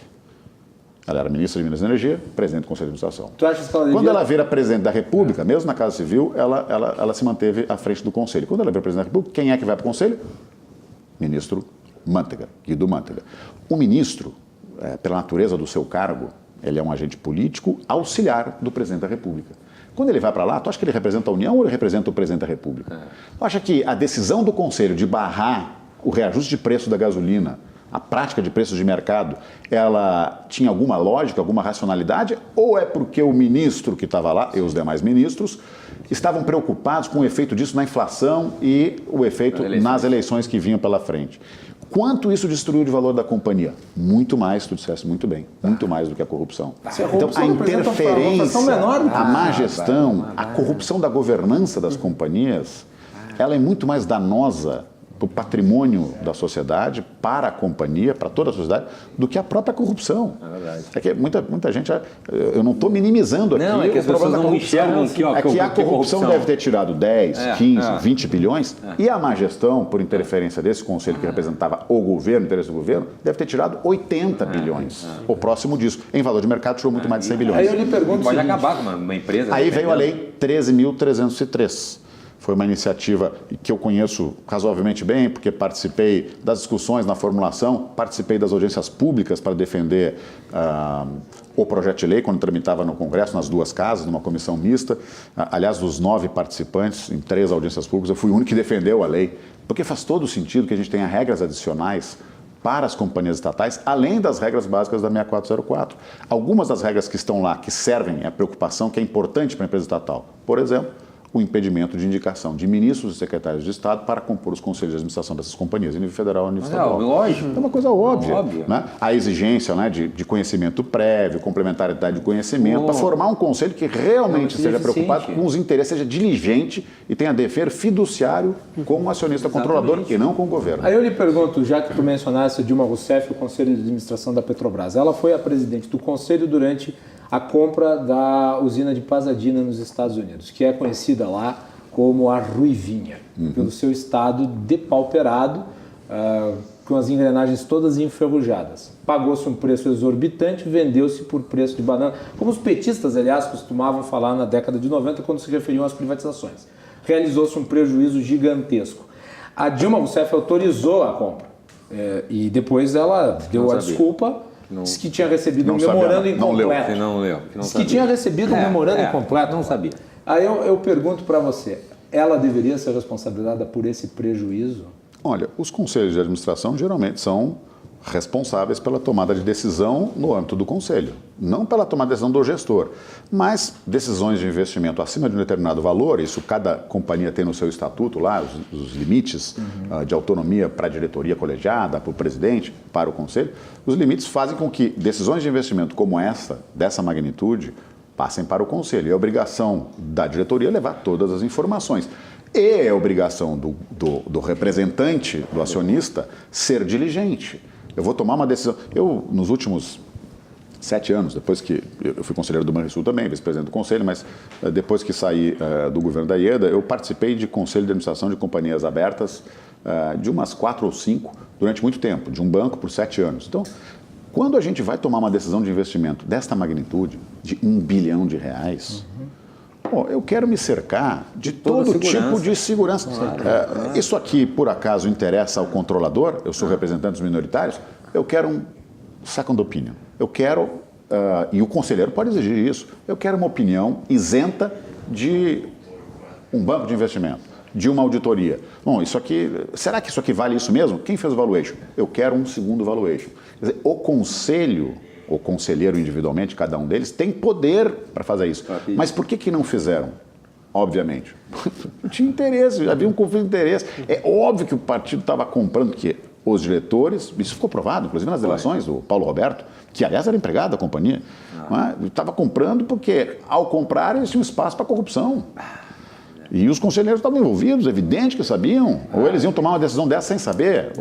Ela era ministra de Minas e Energia, presidente do Conselho de Administração. Tu achas que ela devia... Quando ela vira presidente da República, mesmo na Casa Civil, ela se manteve à frente do Conselho. Quando ela vira presidente da República, quem é que vai para o Conselho? Ministro Mantega, Guido Mantega. O ministro, pela natureza do seu cargo, ele é um agente político auxiliar do presidente da República. Quando ele vai para lá, tu acha que ele representa a União ou ele representa o presidente da República? Tu acha que a decisão do Conselho de barrar o reajuste de preço da gasolina, a prática de preços de mercado, ela tinha alguma lógica, alguma racionalidade? Ou é porque o ministro que estava lá, e os demais ministros, estavam preocupados com o efeito disso na inflação e o efeito nas eleições que vinham pela frente? Quanto isso destruiu de valor da companhia? Muito mais, tu disseste muito bem, muito mais do que a corrupção. Então, a interferência, a má gestão, a corrupção da governança das companhias, ela é muito mais danosa para o patrimônio da sociedade, para a companhia, para toda a sociedade, do que a própria corrupção. É verdade. É que muita gente, eu não estou minimizando aqui não, é que o problema da corrupção. É que a corrupção deve ter tirado 10, 15, 20 bilhões, e a má gestão, por interferência desse conselho que representava o governo, o interesse do governo, deve ter tirado 80 bilhões, ou próximo disso. Em valor de mercado, tirou muito mais de 100 bilhões. Aí eu lhe pergunto pode acabar com uma empresa. Aí veio a lei 13.303. Foi uma iniciativa que eu conheço razoavelmente bem, porque participei das discussões na formulação, participei das audiências públicas para defender o projeto de lei, quando tramitava no Congresso, nas duas casas, numa comissão mista. Aliás, dos 9 participantes, em 3 audiências públicas, eu fui o único que defendeu a lei, porque faz todo sentido que a gente tenha regras adicionais para as companhias estatais, além das regras básicas da 6404. Algumas das regras que estão lá, que servem à preocupação, que é importante para a empresa estatal. Por exemplo, o impedimento de indicação de ministros e secretários de Estado para compor os conselhos de administração dessas companhias, em nível federal e nível estadual. Lógico. É uma coisa óbvia. Óbvio. Né? A exigência, né, de conhecimento prévio, complementariedade de conhecimento, para formar um conselho que realmente seja preocupado com os interesses, seja diligente e tenha dever fiduciário com o acionista controlador e não com o governo. Aí eu lhe pergunto, já que tu mencionaste Dilma Rousseff, o Conselho de Administração da Petrobras, ela foi a presidente do Conselho durante a compra da usina de Pasadena nos Estados Unidos, que é conhecida lá como a Ruivinha, pelo seu estado depauperado, com as engrenagens todas enferrujadas. Pagou-se um preço exorbitante, vendeu-se por preço de banana, como os petistas, aliás, costumavam falar na década de 90 quando se referiam às privatizações. Realizou-se um prejuízo gigantesco. A Dilma Rousseff autorizou a compra e depois ela deu a desculpa. Disse que tinha recebido um memorando incompleto. Disse que tinha recebido um memorando incompleto. Não sabia. Aí eu pergunto para você, ela deveria ser responsabilizada por esse prejuízo? Olha, os conselhos de administração geralmente são responsáveis pela tomada de decisão no âmbito do conselho, não pela tomada de decisão do gestor, mas decisões de investimento acima de um determinado valor, isso cada companhia tem no seu estatuto lá, os limites de autonomia para a diretoria colegiada, para o presidente, para o conselho, os limites fazem com que decisões de investimento como essa, dessa magnitude, passem para o conselho. E é obrigação da diretoria levar todas as informações. E é obrigação do representante, do acionista, ser diligente. Eu vou tomar uma decisão. Eu, nos últimos 7 anos, depois que eu fui conselheiro do Banrisul também, vice-presidente do conselho, mas depois que saí do governo da IEDA, eu participei de conselho de administração de companhias abertas de umas 4 ou 5 durante muito tempo, de um banco por 7 anos. Então, quando a gente vai tomar uma decisão de investimento desta magnitude, de R$1 bilhão, eu quero me cercar de todo tipo de segurança. Isso aqui, por acaso, interessa ao controlador, eu sou representante dos minoritários, eu quero um second opinion. Eu quero, e o conselheiro pode exigir isso, eu quero uma opinião isenta de um banco de investimento, de uma auditoria. Bom, isso aqui, será que isso aqui vale isso mesmo? Quem fez o valuation? Eu quero um segundo valuation. Quer dizer, o conselho, o conselheiro individualmente, cada um deles, tem poder para fazer isso. Mas por que não fizeram? Obviamente. Não tinha interesse, havia um conflito de interesse. É óbvio que o partido estava comprando, que os diretores, isso ficou provado, inclusive nas delações do Paulo Roberto, que aliás era empregado da companhia, estava comprando porque, ao comprar, eles tinham espaço para corrupção. E os conselheiros estavam envolvidos, evidente que sabiam. Ou eles iam tomar uma decisão dessa sem saber.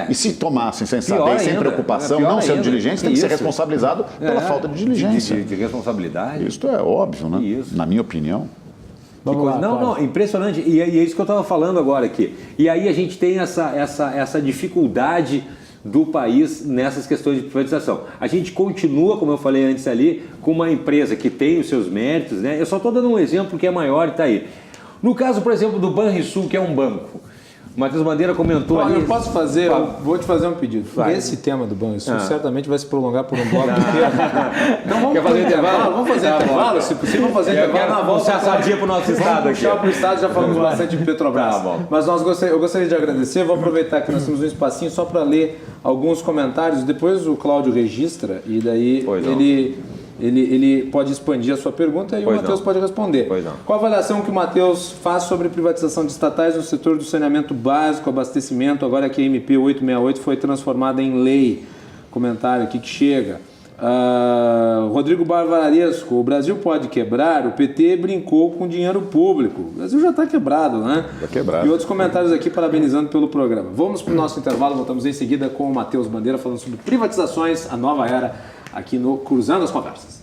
E se tomassem sem saber, sem preocupação, não sendo diligentes, tem que ser responsabilizado pela falta de diligência. De responsabilidade. Isso é óbvio, né? Na minha opinião. Não, impressionante. E é isso que eu estava falando agora aqui. E aí a gente tem essa dificuldade do país nessas questões de privatização. A gente continua, como eu falei antes ali, com uma empresa que tem os seus méritos, né? Eu só estou dando um exemplo que é maior e está aí. No caso, por exemplo, do Banrisul, que é um banco, o Matheus Bandeira comentou ali... Eu posso fazer, vou te fazer um pedido. Esse tema do Banrisul certamente vai se prolongar por um bloco inteiro. Então vamos fazer intervalo? Vamos fazer intervalo? Se possível, vamos fazer intervalo. Vamos puxar a sardinha para o nosso estado aqui. Vamos puxar para o estado, já falamos bastante de Petrobras. Mas eu gostaria de agradecer, vou aproveitar que nós temos um espacinho só para ler alguns comentários. Depois o Cláudio registra e daí ele pode expandir a sua pergunta e o Matheus pode responder. Qual a avaliação que o Matheus faz sobre privatização de estatais no setor do saneamento básico, abastecimento, agora que a MP 868 foi transformada em lei? Comentário aqui que chega. Rodrigo Barbaresco, o Brasil pode quebrar? O PT brincou com dinheiro público. O Brasil já está quebrado, né? Está quebrado. E outros comentários aqui parabenizando pelo programa. Vamos para o nosso intervalo, voltamos em seguida com o Matheus Bandeira falando sobre privatizações, a nova era, aqui no Cruzando as Conversas.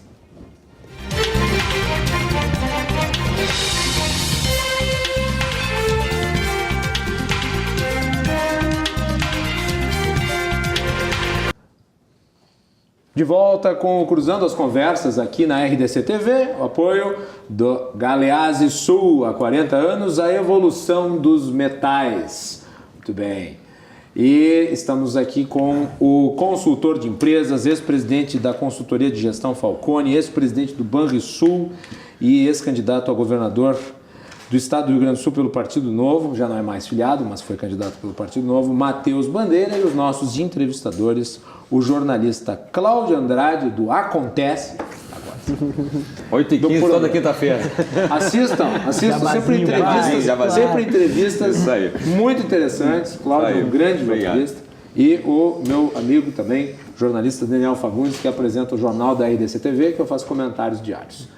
De volta com o Cruzando as Conversas aqui na RDC TV, o apoio do Galeazzi Sul, há 40 anos, a evolução dos metais. Muito bem. E estamos aqui com o consultor de empresas, ex-presidente da consultoria de gestão Falcone, ex-presidente do Banrisul e ex-candidato a governador do estado do Rio Grande do Sul pelo Partido Novo, já não é mais filiado, mas foi candidato pelo Partido Novo, Matheus Bandeira, e os nossos entrevistadores, o jornalista Cláudio Andrade, do Acontece, agora 8h15 toda quinta-feira. Assistam sempre entrevistas muito interessantes. Cláudio, um grande jornalista. E o meu amigo também, jornalista Daniel Fagundes, que apresenta o jornal da RDC TV, que eu faço comentários diários.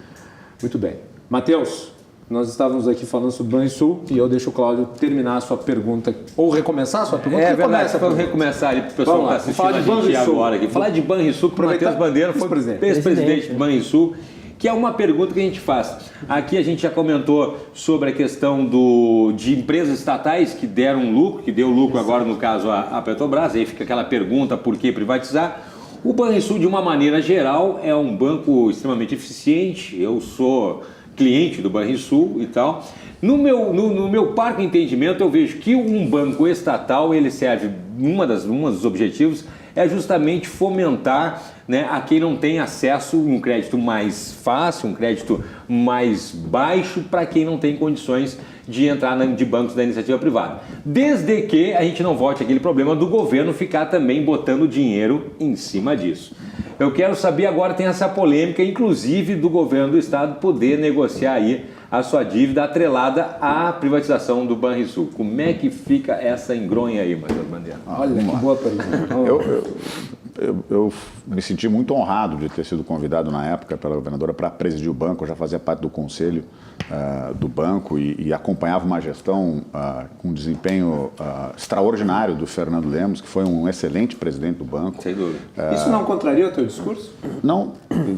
Muito bem. Matheus, nós estávamos aqui falando sobre o Banrisul e eu deixo o Cláudio terminar a sua pergunta, ou recomeçar a sua pergunta. É verdade, vamos recomeçar ali para o pessoal que está assistindo a gente agora aqui. Falar de Banrisul, porque o Matheus Bandeira foi ex-presidente do Banrisul, que é uma pergunta que a gente faz. Aqui a gente já comentou sobre a questão de empresas estatais que deram lucro, que deu lucro agora no caso a Petrobras, aí fica aquela pergunta, por que privatizar? O Banrisul, de uma maneira geral, é um banco extremamente eficiente, eu sou cliente do Banrisul e tal. No meu parco entendimento, eu vejo que um banco estatal, ele serve, um dos objetivos é justamente fomentar, né, a quem não tem acesso a um crédito mais fácil, um crédito mais baixo para quem não tem condições de entrar de bancos da iniciativa privada. Desde que a gente não volte aquele problema do governo ficar também botando dinheiro em cima disso. Eu quero saber agora, tem essa polêmica, inclusive do governo do estado poder negociar aí a sua dívida atrelada à privatização do Banrisul. Como é que fica essa engronha aí, Matheus Bandeira? Olha, que boa pergunta. Eu me senti muito honrado de ter sido convidado na época pela governadora para presidir o banco. Eu já fazia parte do conselho do banco e acompanhava uma gestão com desempenho extraordinário do Fernando Lemos, que foi um excelente presidente do banco. Sem dúvida. Isso não contraria o teu discurso? Não,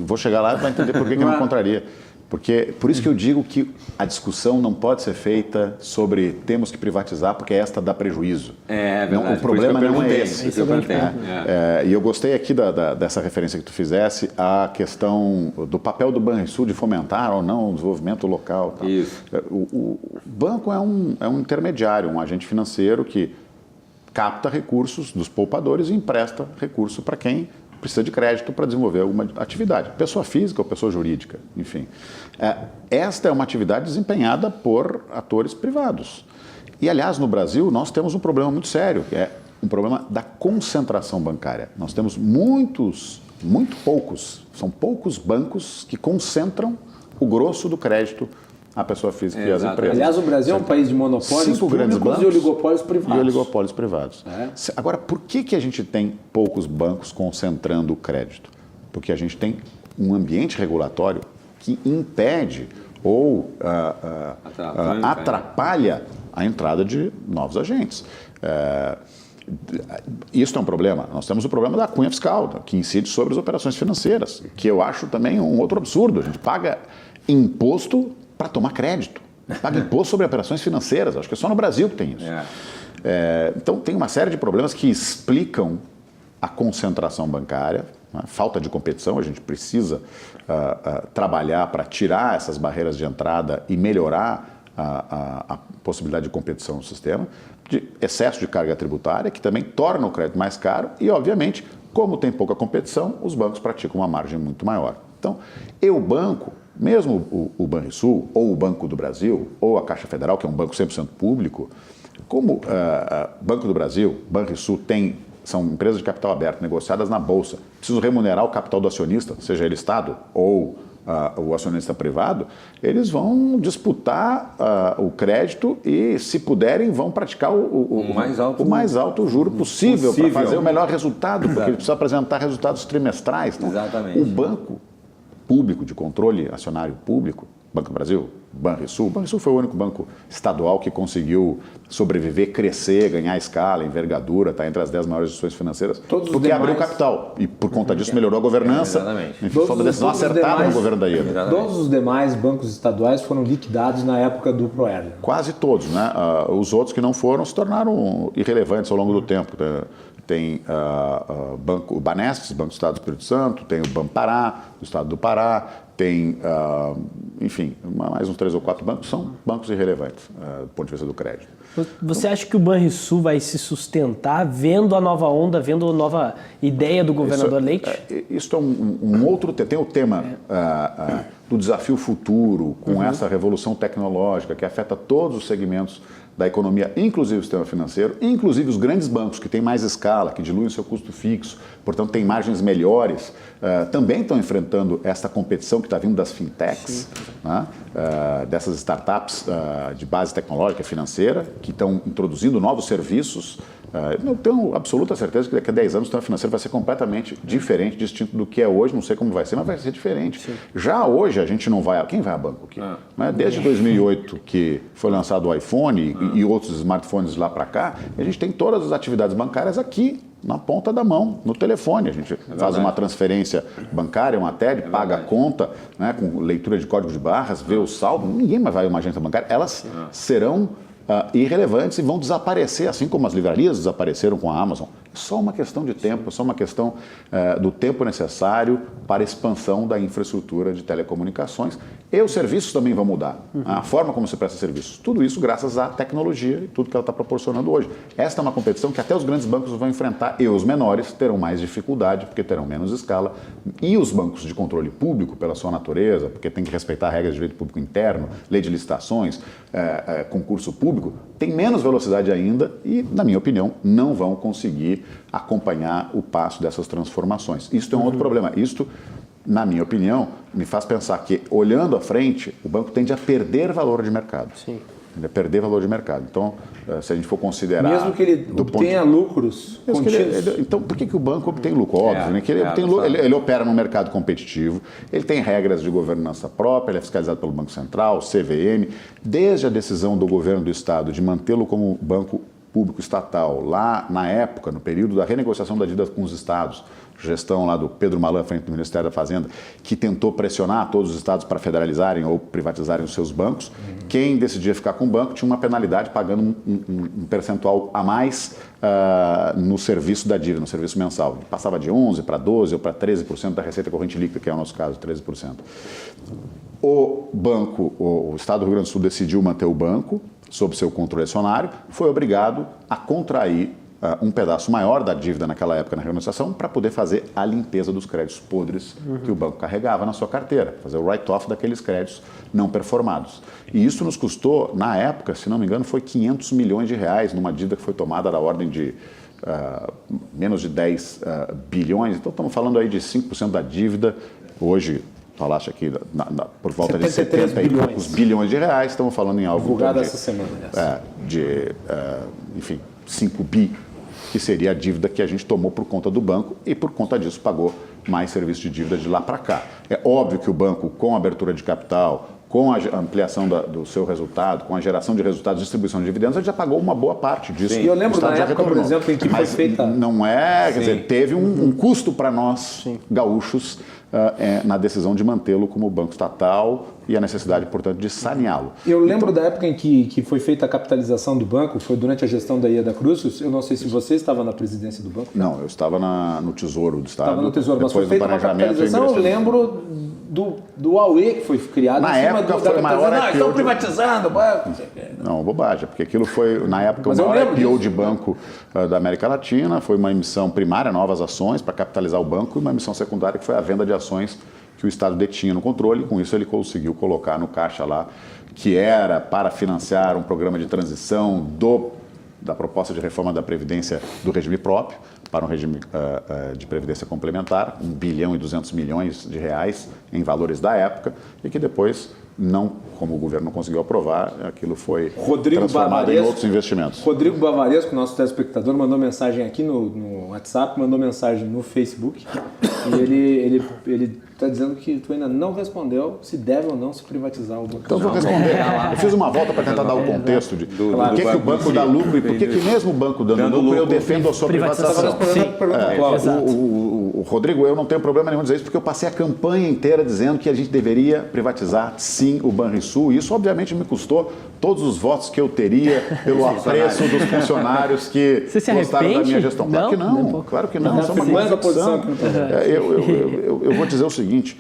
vou chegar lá e vai entender por que não contraria. Porque, por isso que eu digo que a discussão não pode ser feita sobre temos que privatizar porque esta dá prejuízo. É verdade. Não, o problema não é esse. E eu gostei aqui dessa referência que tu fizesse à questão do papel do Banrisul de fomentar ou não o desenvolvimento local. Tal. Isso. O banco é um intermediário, um agente financeiro que capta recursos dos poupadores e empresta recurso para quem precisa de crédito para desenvolver alguma atividade, pessoa física ou pessoa jurídica, enfim. Esta é uma atividade desempenhada por atores privados. E, aliás, no Brasil, nós temos um problema muito sério, que é um problema da concentração bancária. Nós temos muito poucos, são poucos bancos que concentram o grosso do crédito à pessoa física e às empresas. Aliás, o Brasil é um país de monopólios públicos e oligopólios privados. Agora, por que a gente tem poucos bancos concentrando o crédito? Porque a gente tem um ambiente regulatório que impede ou atrapalha a entrada de novos agentes. Isso é um problema. Nós temos o problema da cunha fiscal, que incide sobre as operações financeiras, que eu acho também um outro absurdo. A gente paga imposto para tomar crédito. Paga imposto sobre operações financeiras. Acho que é só no Brasil que tem isso. Então, tem uma série de problemas que explicam a concentração bancária, né? Falta de competição. A gente precisa trabalhar para tirar essas barreiras de entrada e melhorar a possibilidade de competição no sistema, de excesso de carga tributária, que também torna o crédito mais caro e, obviamente, como tem pouca competição, os bancos praticam uma margem muito maior. Então, banco, mesmo o Banrisul, ou o Banco do Brasil, ou a Caixa Federal, que é um banco 100% público, como Banco do Brasil, Banrisul são empresas de capital aberto, negociadas na Bolsa, precisam remunerar o capital do acionista, seja ele Estado ou o acionista privado, eles vão disputar o crédito e, se puderem, vão praticar o mais alto juro possível para fazer o melhor resultado, porque ele precisa apresentar resultados trimestrais. Então, exatamente. O banco público, de controle acionário público, Banco do Brasil, Banrisul. O Banrisul foi o único banco estadual que conseguiu sobreviver, crescer, ganhar escala, envergadura, está entre as 10 maiores instituições financeiras, porque abriu capital e, por conta disso, melhorou a governança. Enfim, foi uma decisão acertada no governo da IEDA. Todos os demais bancos estaduais foram liquidados na época do Proerd. Quase todos, né? Os outros que não foram se tornaram irrelevantes ao longo do tempo. Tem o Banestes, Banco do Estado do Espírito Santo, tem o Banpará, do Estado do Pará, tem, enfim, mais uns 3 ou 4 bancos, são bancos irrelevantes do ponto de vista do crédito. Você acha que o Banrisul vai se sustentar vendo a nova onda, vendo a nova ideia do governador Leite? Isso é um outro tema. Tem o tema do desafio futuro, com essa revolução tecnológica que afeta todos os segmentos da economia, inclusive o sistema financeiro, inclusive os grandes bancos que têm mais escala, que diluem o seu custo fixo, portanto têm margens melhores, também estão enfrentando essa competição que está vindo das fintechs, né? Dessas startups de base tecnológica financeira, que estão introduzindo novos serviços. Eu tenho absoluta certeza que daqui a 10 anos o sistema financeiro vai ser completamente diferente, distinto do que é hoje, não sei como vai ser, mas vai ser diferente. Sim. Já hoje a gente não vai... Quem vai a banco aqui? Né? Desde 2008, que foi lançado o iPhone e outros smartphones lá para cá, a gente tem todas as atividades bancárias aqui, na ponta da mão, no telefone. A gente faz uma transferência bancária, uma TED, paga a conta, né, com leitura de código de barras, vê o saldo. Ninguém mais vai a uma agência bancária. Elas serão irrelevantes e vão desaparecer, assim como as livrarias desapareceram com a Amazon. É só uma questão de tempo, é só uma questão do tempo necessário para a expansão da infraestrutura de telecomunicações. E os serviços também vão mudar. A forma como se presta serviços. Tudo isso graças à tecnologia e tudo que ela está proporcionando hoje. Esta é uma competição que até os grandes bancos vão enfrentar e os menores terão mais dificuldade porque terão menos escala. E os bancos de controle público, pela sua natureza, porque tem que respeitar regras de direito público interno, lei de licitações, concurso público, tem menos velocidade ainda e, na minha opinião, não vão conseguir acompanhar o passo dessas transformações. Isto é um outro problema. Isto, na minha opinião, me faz pensar que, olhando à frente, o banco tende a perder valor de mercado. Sim. Tende a perder valor de mercado. Então, se a gente for considerar... Mesmo que ele obtenha lucros contínuos. Então, por que o banco obtém lucro? Óbvio, né? Que ele opera num mercado competitivo, ele tem regras de governança própria, ele é fiscalizado pelo Banco Central, CVM. Desde a decisão do governo do Estado de mantê-lo como banco público estatal, lá na época, no período da renegociação da dívida com os estados, gestão lá do Pedro Malan, frente do Ministério da Fazenda, que tentou pressionar todos os estados para federalizarem ou privatizarem os seus bancos. Quem decidia ficar com o banco tinha uma penalidade pagando um percentual a mais no serviço da dívida, no serviço mensal. Passava de 11% para 12% ou para 13% da receita corrente líquida, que é o nosso caso, 13%. O banco, o Estado do Rio Grande do Sul decidiu manter o banco sob seu controle acionário, foi obrigado a contrair um pedaço maior da dívida naquela época na renegociação para poder fazer a limpeza dos créditos podres que o banco carregava na sua carteira, fazer o write-off daqueles créditos não performados. E isso nos custou, na época, se não me engano, foi 500 milhões de reais numa dívida que foi tomada da ordem de menos de 10 bilhões. Então estamos falando aí de 5% da dívida, hoje... falaste aqui por volta de 70 e poucos bilhões de reais, estamos falando em algo... Divulgado essa semana. Enfim, 5 bi, que seria a dívida que a gente tomou por conta do banco e por conta disso pagou mais serviço de dívida de lá para cá. É óbvio que o banco, com a abertura de capital, com a ampliação do seu resultado, com a geração de resultados, distribuição de dividendos, a gente já pagou uma boa parte disso. E eu lembro da época, por exemplo, em que foi feita... Não é, quer dizer, teve um custo para nós, gaúchos, na decisão de mantê-lo como banco estatal e a necessidade, portanto, de saneá-lo. Eu lembro da época em que foi feita a capitalização do banco, foi durante a gestão da Ieda Cruz. Eu não sei se você estava na presidência do banco. Não, eu estava no Tesouro do Estado. Estava no Tesouro, mas foi feita uma capitalização, eu lembro do Aue que foi criado na época foi maior IPO. Estão privatizando o banco. Não, bobagem, porque aquilo foi, na época, o maior IPO de banco da América Latina, foi uma emissão primária, novas ações para capitalizar o banco, e uma emissão secundária que foi a venda de ações que o Estado detinha no controle, e com isso ele conseguiu colocar no caixa lá, que era para financiar um programa de transição da proposta de reforma da Previdência do regime próprio para um regime de Previdência complementar, 1 bilhão e 200 milhões de reais em valores da época, e que depois, como o governo não conseguiu aprovar, aquilo foi transformado em outros investimentos. Rodrigo Bavaresco, nosso telespectador, mandou mensagem aqui no WhatsApp, mandou mensagem no Facebook, e ele está dizendo que tu ainda não respondeu se deve ou não se privatizar o banco. Então eu vou responder. Eu fiz uma volta para tentar dar o contexto de por que o banco dá lucro e por que mesmo o banco dando lucro eu defendo a sua privatização. O Rodrigo, eu não tenho problema nenhum dizer isso, porque eu passei a campanha inteira dizendo que a gente deveria privatizar, sim, o Banrisul. E isso, obviamente, me custou todos os votos que eu teria pelo apreço dos funcionários que gostaram da minha gestão. Claro que não, claro que não. Isso é uma contradição. Eu vou dizer o seguinte,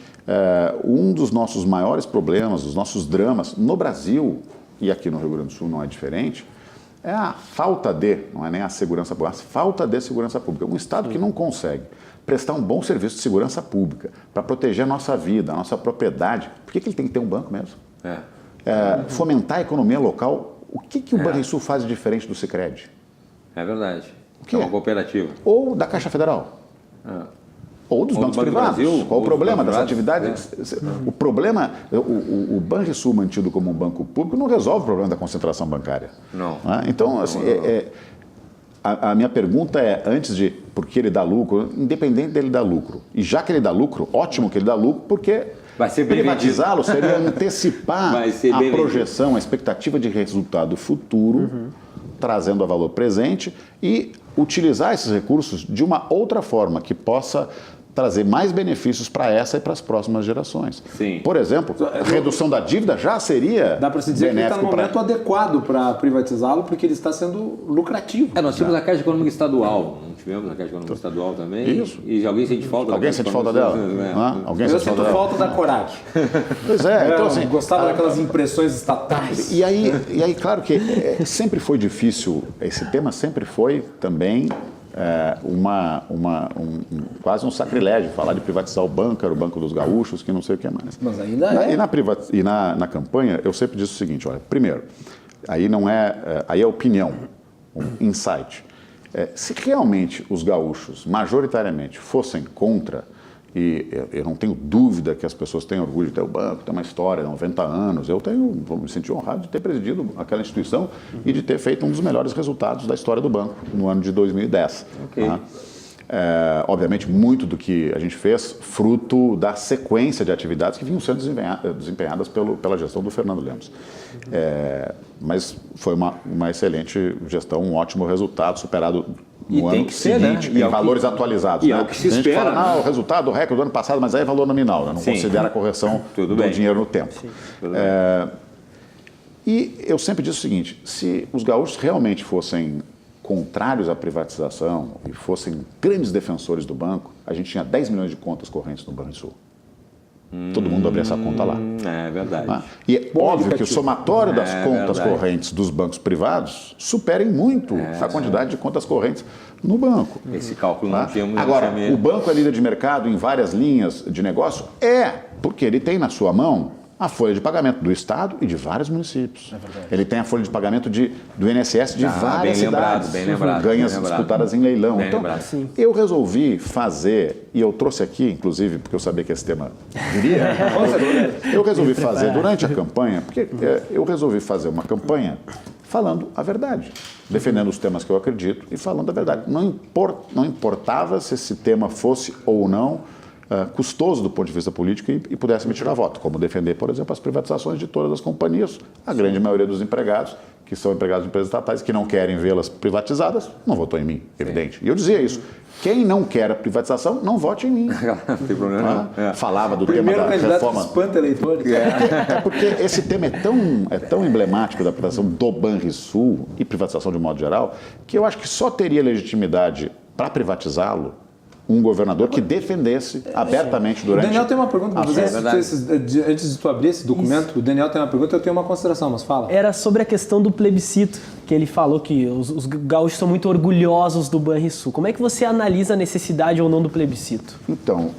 um dos nossos maiores problemas, dos nossos dramas no Brasil, e aqui no Rio Grande do Sul não é diferente, é a falta não é nem a segurança pública, a falta de segurança pública. Um Estado que não consegue prestar um bom serviço de segurança pública para proteger a nossa vida, a nossa propriedade, por que ele tem que ter um banco mesmo? Fomentar a economia local O que o Banrisul faz de diferente do Sicredi? É verdade. quê? É uma cooperativa. Ou da Caixa Federal. Ou dos bancos privados. Brasil, qual o problema dessa privados, atividade? O problema, o Banrisul mantido como um banco público não resolve o problema da concentração bancária. Não. Então, assim, a minha pergunta é, antes de por que ele dá lucro, independente dele dar lucro. E já que ele dá lucro, ótimo que ele dá lucro, porque privatizá-lo seria antecipar a projeção, a expectativa de resultado futuro, trazendo a valor presente e utilizar esses recursos de uma outra forma que possa trazer mais benefícios para essa e para as próximas gerações. Sim. Por exemplo, a redução da dívida já seria Dá para se dizer que ele está no momento adequado para privatizá-lo, porque ele está sendo lucrativo. Nós tínhamos a Caixa Econômica Estadual, não tivemos a Caixa Econômica Estadual também? Isso. E alguém sente falta? Alguém sente falta dela? Eu sinto falta da coragem. Pois é, então assim... Gostava daquelas impressões estatais. E aí, claro que sempre foi difícil, esse tema sempre foi também... quase um sacrilégio falar de privatizar o banco, era o Banco dos Gaúchos, que não sei o que mais. Mas ainda é. E na campanha, eu sempre disse o seguinte, olha, primeiro, aí é opinião, um insight. Se realmente os gaúchos, majoritariamente, fossem contra, e eu não tenho dúvida que as pessoas têm orgulho de ter o banco, tem uma história, 90 anos, vou me sentir honrado de ter presidido aquela instituição e de ter feito um dos melhores resultados da história do banco no ano de 2010. Okay. Obviamente, muito do que a gente fez, fruto da sequência de atividades que vinham sendo desempenhadas pela gestão do Fernando Lemos. Mas foi uma excelente gestão, um ótimo resultado, superado no ano seguinte, em valores atualizados. E é o que se espera. Fala, o resultado, o recorde do ano passado, mas aí é valor nominal, não considera a correção do dinheiro no tempo. E eu sempre disse o seguinte, se os gaúchos realmente fossem contrários à privatização e fossem grandes defensores do banco, a gente tinha 10 milhões de contas correntes no Banrisul. Todo mundo abria essa conta lá. É verdade. E é óbvio que o somatório das contas correntes dos bancos privados superem muito a quantidade de contas correntes no banco. Esse cálculo não tínhamos. Agora, o banco é líder de mercado em várias linhas de negócio? Porque ele tem na sua mão a folha de pagamento do Estado e de vários municípios. Ele tem a folha de pagamento do INSS de várias cidades. Bem lembrado. Ganhas disputadas em leilão. Bem então, lembrado. eu resolvi fazer, e eu trouxe aqui, inclusive, porque eu sabia que esse tema viria, eu resolvi fazer durante a campanha, porque eu resolvi fazer uma campanha falando a verdade, defendendo os temas que eu acredito e falando a verdade. Não importava se esse tema fosse ou não custoso do ponto de vista político e pudesse me tirar voto, como defender, por exemplo, as privatizações de todas as companhias. A grande maioria dos empregados, que são empregados de empresas estatais, que não querem vê-las privatizadas, não votou em mim, evidente. E eu dizia isso. Quem não quer a privatização, não vote em mim. Não tem problema não. Falava do tema da reforma. Espanta eleitores. Porque esse tema é tão emblemático da privatização do Banrisul e privatização de modo geral, que eu acho que só teria legitimidade para privatizá-lo um governador que defendesse abertamente durante... O Daniel tem uma pergunta para você. Antes de tu abrir esse documento, o Daniel tem uma pergunta, eu tenho uma consideração, mas fala. Era sobre a questão do plebiscito, que ele falou que os gaúchos são muito orgulhosos do Banrisul. Como é que você analisa a necessidade ou não do plebiscito? Então,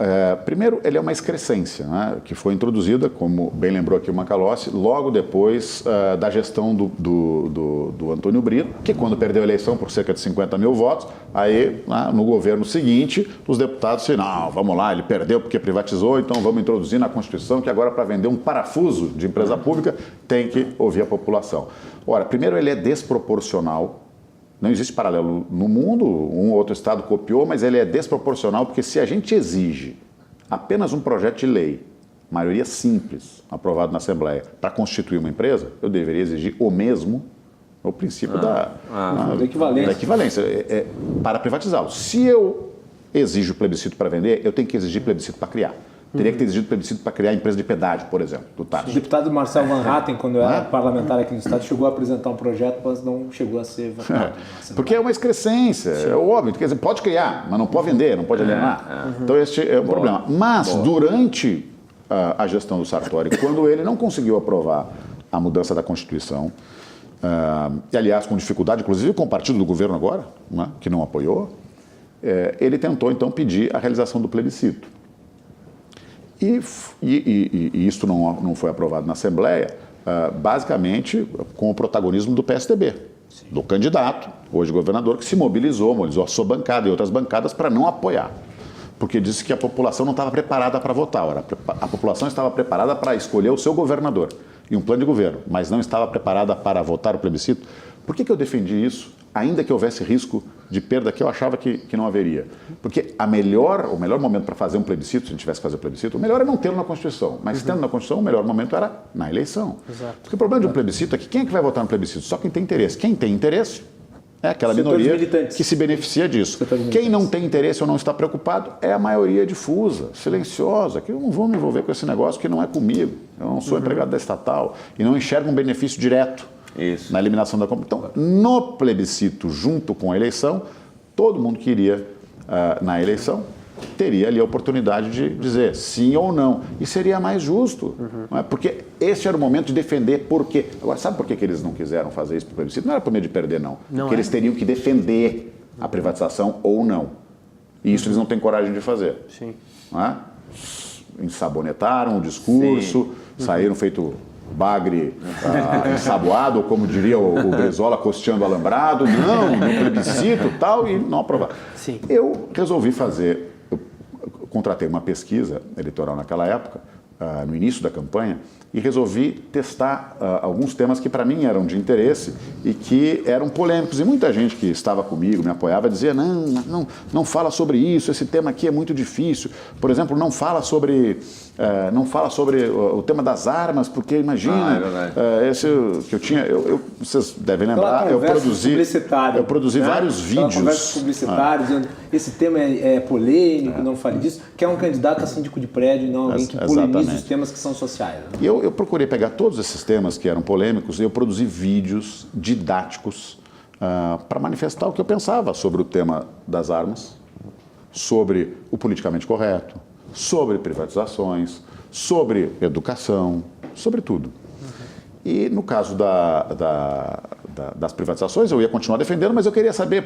primeiro, ele é uma excrescência, né, que foi introduzida, como bem lembrou aqui o Macalossi, logo depois da gestão do Antônio Brito, que quando perdeu a eleição por cerca de 50 mil votos, aí no governo seguinte, os deputados disseram, não, vamos lá, ele perdeu porque privatizou, então vamos introduzir na Constituição que agora para vender um parafuso de empresa pública tem que ouvir a população. Ora, primeiro ele é desproporcional, não existe paralelo no mundo, um ou outro estado copiou, mas ele é desproporcional porque se a gente exige apenas um projeto de lei, maioria simples, aprovado na Assembleia, para constituir uma empresa, eu deveria exigir o mesmo, o princípio da equivalência para privatizá-lo. Se eu exijo plebiscito para vender, eu tenho que exigir plebiscito para criar. Teria que ter exigido plebiscito para criar a empresa de pedágio, por exemplo, do TAP. O deputado Marcel Van Hatten, quando era parlamentar aqui no Estado, chegou a apresentar um projeto, mas não chegou a ser votado. Porque é uma excrescência, é óbvio. Quer dizer, pode criar, mas não pode vender, não pode alienar. Então, este é um problema. Mas, durante a gestão do Sartori, quando ele não conseguiu aprovar a mudança da Constituição, e, aliás, com dificuldade, inclusive com o partido do governo agora, que não apoiou, ele tentou, então, pedir a realização do plebiscito. E isso não foi aprovado na Assembleia, basicamente com o protagonismo do PSDB, do candidato, hoje governador, que se mobilizou a sua bancada e outras bancadas para não apoiar. Porque disse que a população não estava preparada para votar. A população estava preparada para escolher o seu governador e um plano de governo, mas não estava preparada para votar o plebiscito. Por que eu defendi isso? Ainda que houvesse risco de perda, que eu achava que não haveria. Porque o melhor momento para fazer um plebiscito, se a gente tivesse que fazer um plebiscito, o melhor é não tê-lo na Constituição. Mas tendo na Constituição, o melhor momento era na eleição. Exato. Porque o problema de um plebiscito é que quem é que vai votar no plebiscito? Só quem tem interesse. Quem tem interesse é aquela minoria que se beneficia disso. Quem não tem interesse ou não está preocupado é a maioria difusa, silenciosa, que eu não vou me envolver com esse negócio que não é comigo. Eu não sou empregado da estatal e não enxergo um benefício direto na eliminação da competição. Então, no plebiscito, junto com a eleição, todo mundo que iria na eleição teria ali a oportunidade de dizer sim ou não. E seria mais justo, não é? Porque esse era o momento de defender por quê. Agora, sabe por que eles não quiseram fazer isso para o plebiscito? Não era por medo de perder, não. Porque eles teriam que defender a privatização ou não. E isso eles não têm coragem de fazer. Sim. Não é? Ensabonetaram o discurso, saíram feito bagre ensaboado, ou como diria o Brizola, costeando alambrado. Não, no plebiscito tal, e não aprovaram. Sim. Eu resolvi contratei uma pesquisa eleitoral naquela época, no início da campanha, e resolvi testar alguns temas que para mim eram de interesse e que eram polêmicos. E muita gente que estava comigo, me apoiava, dizia, não fala sobre isso, esse tema aqui é muito difícil. Por exemplo, não fala sobre o tema das armas, porque imagina, esse que eu tinha, vocês devem lembrar, eu produzi vários vídeos. Conversa publicitária, dizendo esse tema é polêmico, não fale disso, que é um candidato a síndico de prédio, não alguém que polemiza os temas que são sociais. Né? E eu procurei pegar todos esses temas que eram polêmicos e eu produzi vídeos didáticos para manifestar o que eu pensava sobre o tema das armas, sobre o politicamente correto, sobre privatizações, sobre educação, sobre tudo. E no caso das privatizações, eu ia continuar defendendo, mas eu queria saber,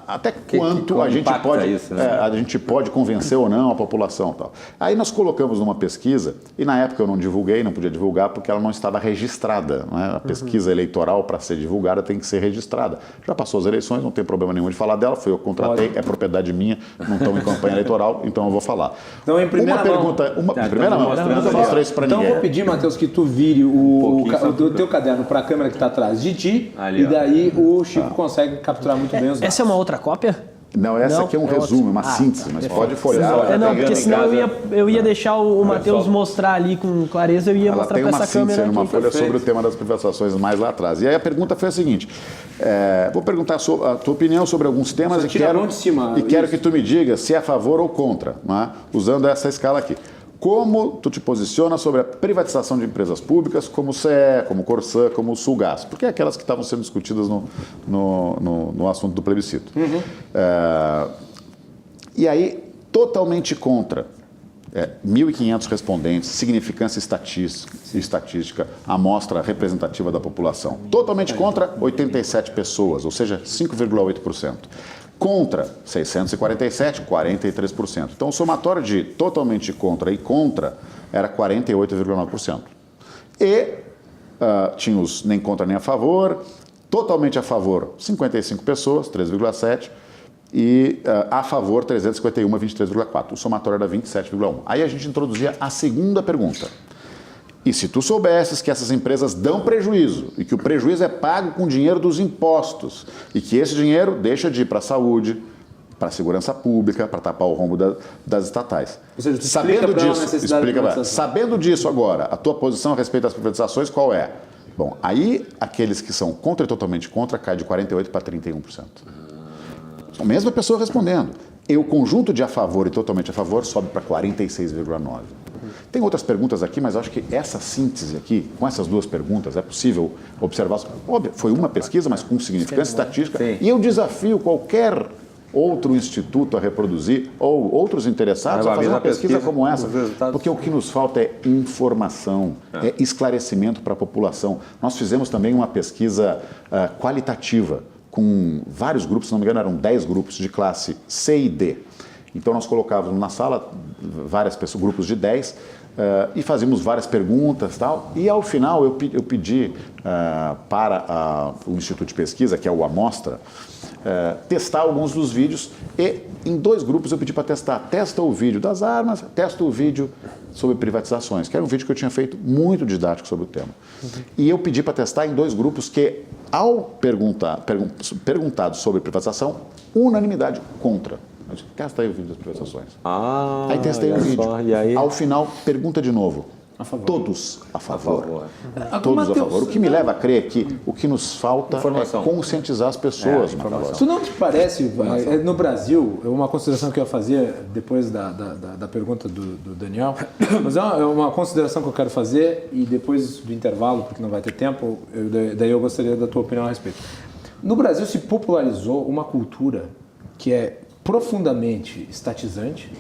até quanto a gente pode convencer ou não a população. Tal. Aí nós colocamos numa pesquisa, e na época eu não divulguei, não podia divulgar, porque ela não estava registrada. Não é? A pesquisa eleitoral, para ser divulgada, tem que ser registrada. Já passou as eleições, não tem problema nenhum de falar dela, foi eu que contratei, é propriedade minha, não estão em campanha eleitoral, então eu vou falar. Então, em primeira mão. Primeira mão, nunca mostrei isso para ninguém. Então, eu vou pedir, Matheus, que tu vire o teu caderno para a câmera que está atrás de ti, ali, e daí o Chico consegue capturar muito bem os dados. Essa é uma outra cópia? Não, essa aqui é um resumo, uma síntese, mas pode folhear. Não, porque senão eu ia deixar o Matheus mostrar ali com clareza, eu ia mostrar para essa câmera aqui. Uma folha sobre o tema das privatizações mais lá atrás. E aí a pergunta foi a seguinte, vou perguntar a tua opinião sobre alguns temas e quero que tu me diga se é a favor ou contra, não é? Usando essa escala aqui. Como tu te posiciona sobre a privatização de empresas públicas, como o CE, como o Corsã, como o Sulgás? Porque é aquelas que estavam sendo discutidas no assunto do plebiscito. E aí, totalmente contra. 1.500 respondentes, significância estatística, amostra representativa da população. Totalmente contra, 87 pessoas, ou seja, 5,8%. Contra, 647, 43%. Então, o somatório de totalmente contra e contra era 48,9%. E tinha os nem contra nem a favor, totalmente a favor, 55 pessoas, 3,7%, e a favor, 351, 23,4%. O somatório era 27,1%. Aí a gente introduzia a segunda pergunta. E se tu soubesses que essas empresas dão prejuízo e que o prejuízo é pago com dinheiro dos impostos e que esse dinheiro deixa de ir para a saúde, para a segurança pública, para tapar o rombo das estatais. Ou seja, sabendo disso agora, a tua posição a respeito das privatizações qual é? Bom, aí aqueles que são contra e totalmente contra cai de 48% para 31%. A mesma pessoa respondendo. E o conjunto de a favor e totalmente a favor sobe para 46,9%. Tem outras perguntas aqui, mas acho que essa síntese aqui, com essas duas perguntas, é possível observar. Óbvio, foi uma pesquisa, mas com significância estatística. Sim. E eu desafio qualquer outro instituto a reproduzir, ou outros interessados a fazer uma pesquisa como essa. Porque o que nos falta é informação, é esclarecimento para a população. Nós fizemos também uma pesquisa qualitativa com vários grupos, se não me engano, eram 10 grupos de classe C e D. Então nós colocávamos na sala várias pessoas, grupos de 10, e fazíamos várias perguntas e tal. E ao final eu pedi para o Instituto de Pesquisa, que é o Amostra, testar alguns dos vídeos, e em 2 grupos eu pedi para testar. Testa o vídeo das armas, testa o vídeo sobre privatizações, que era um vídeo que eu tinha feito muito didático sobre o tema. E eu pedi para testar em 2 grupos que, ao perguntado sobre privatização, unanimidade contra. Eu disse, testa aí o vídeo das privatizações. Aí testei o vídeo. E aí? Ao final, pergunta de novo. A favor. Todos a favor. Todos Mateus, a favor. O que me leva a crer que o que nos falta Informação. é conscientizar as pessoas. Isso não te parece, no Brasil, uma consideração que eu ia fazer depois da pergunta do Daniel, mas é uma consideração que eu quero fazer e depois do intervalo, porque não vai ter tempo, daí eu gostaria da tua opinião a respeito. No Brasil se popularizou uma cultura que é profundamente estatizante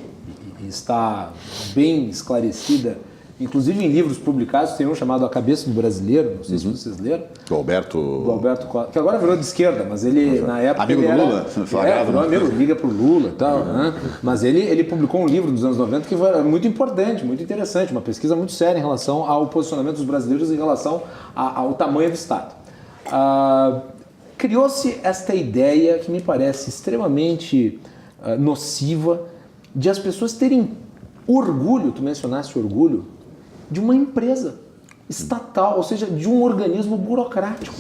e está bem esclarecida, inclusive em livros publicados. Tem um chamado A Cabeça do Brasileiro, não sei se vocês leram. Do Alberto Que agora virou de esquerda, mas ele, na época... Amigo ele do era, Lula, flagrado. Virou amigo, liga pro Lula e tal, né? Mas ele publicou um livro nos anos 90 que foi muito importante, muito interessante, uma pesquisa muito séria em relação ao posicionamento dos brasileiros em relação ao tamanho do Estado. Criou-se esta ideia que me parece extremamente nociva de as pessoas terem orgulho, tu mencionaste orgulho, de uma empresa estatal, ou seja, de um organismo burocrático.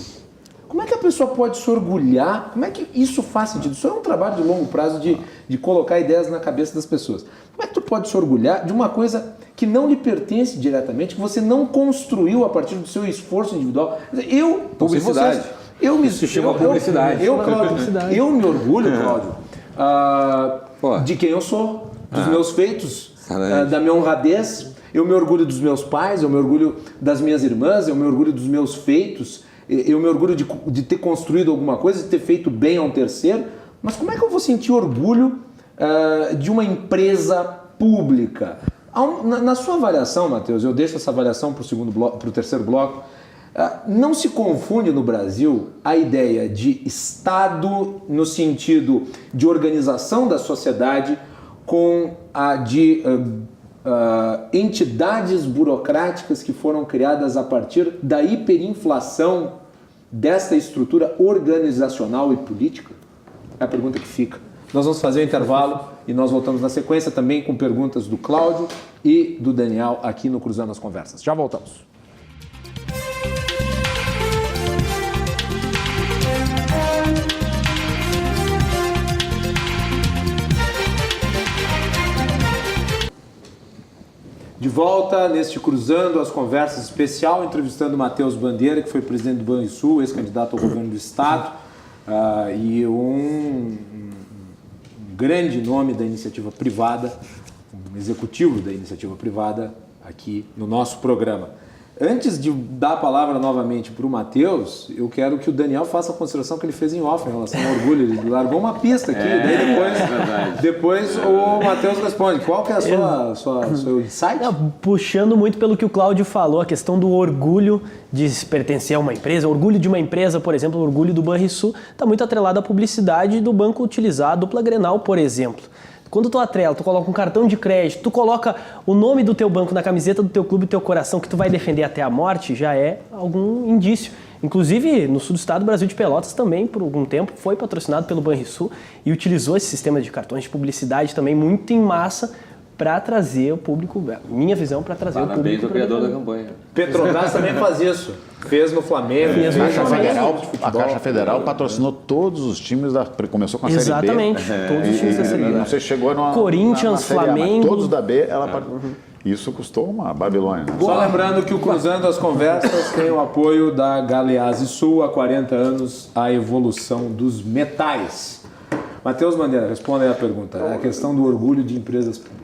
Como é que a pessoa pode se orgulhar? Como é que isso faz sentido? Isso é um trabalho de longo prazo de colocar ideias na cabeça das pessoas. Como é que tu pode se orgulhar de uma coisa que não lhe pertence diretamente, que você não construiu a partir do seu esforço individual? Publicidade. Isso chama publicidade. Cláudio, eu me orgulho, Cláudio, de quem eu sou, dos meus feitos, da minha honradez. Eu me orgulho dos meus pais, eu me orgulho das minhas irmãs, eu me orgulho dos meus feitos, eu me orgulho de ter construído alguma coisa, de ter feito bem a um terceiro. Mas como é que eu vou sentir orgulho de uma empresa pública? Na sua avaliação, Matheus, eu deixo essa avaliação para o terceiro bloco. Não se confunde no Brasil a ideia de Estado no sentido de organização da sociedade com a de entidades burocráticas que foram criadas a partir da hiperinflação desta estrutura organizacional e política? É a pergunta que fica. Nós vamos fazer o intervalo e nós voltamos na sequência também com perguntas do Cláudio e do Daniel aqui no Cruzando as Conversas. Já voltamos. De volta neste Cruzando as Conversas especial, entrevistando o Matheus Bandeira, que foi presidente do Banrisul, ex-candidato ao governo do Estado, e um grande nome da iniciativa privada, um executivo da iniciativa privada aqui no nosso programa. Antes de dar a palavra novamente para o Matheus, eu quero que o Daniel faça a consideração que ele fez em off em relação ao orgulho. Ele largou uma pista aqui, daí depois o Matheus responde. Qual que é a seu insight? Puxando muito pelo que o Cláudio falou, a questão do orgulho de pertencer a uma empresa, orgulho de uma empresa, por exemplo, o orgulho do Banrisul, está muito atrelado à publicidade do banco utilizar a dupla Grenal, por exemplo. Quando tu atrela, tu coloca um cartão de crédito, tu coloca o nome do teu banco na camiseta do teu clube, do teu coração, que tu vai defender até a morte, já é algum indício. Inclusive, no sul do estado, o Brasil de Pelotas também, por algum tempo, foi patrocinado pelo Banrisul e utilizou esse sistema de cartões de publicidade também muito em massa para trazer o público, minha visão, para trazer o público. Parabéns ao criador da campanha. Petrobras também faz isso. Fez no Flamengo. A Caixa Federal patrocinou todos os times, começou com a Série B. Exatamente, todos os times da Série B. Não sei se chegou na Corinthians, Série A, Flamengo. todos da B, isso custou uma Babilônia. Só lembrando que o Cruzando as Conversas tem o apoio da Galeazzi Sul, há 40 anos, a evolução dos metais. Matheus Bandeira, responda aí a pergunta. A questão do orgulho de empresas públicas.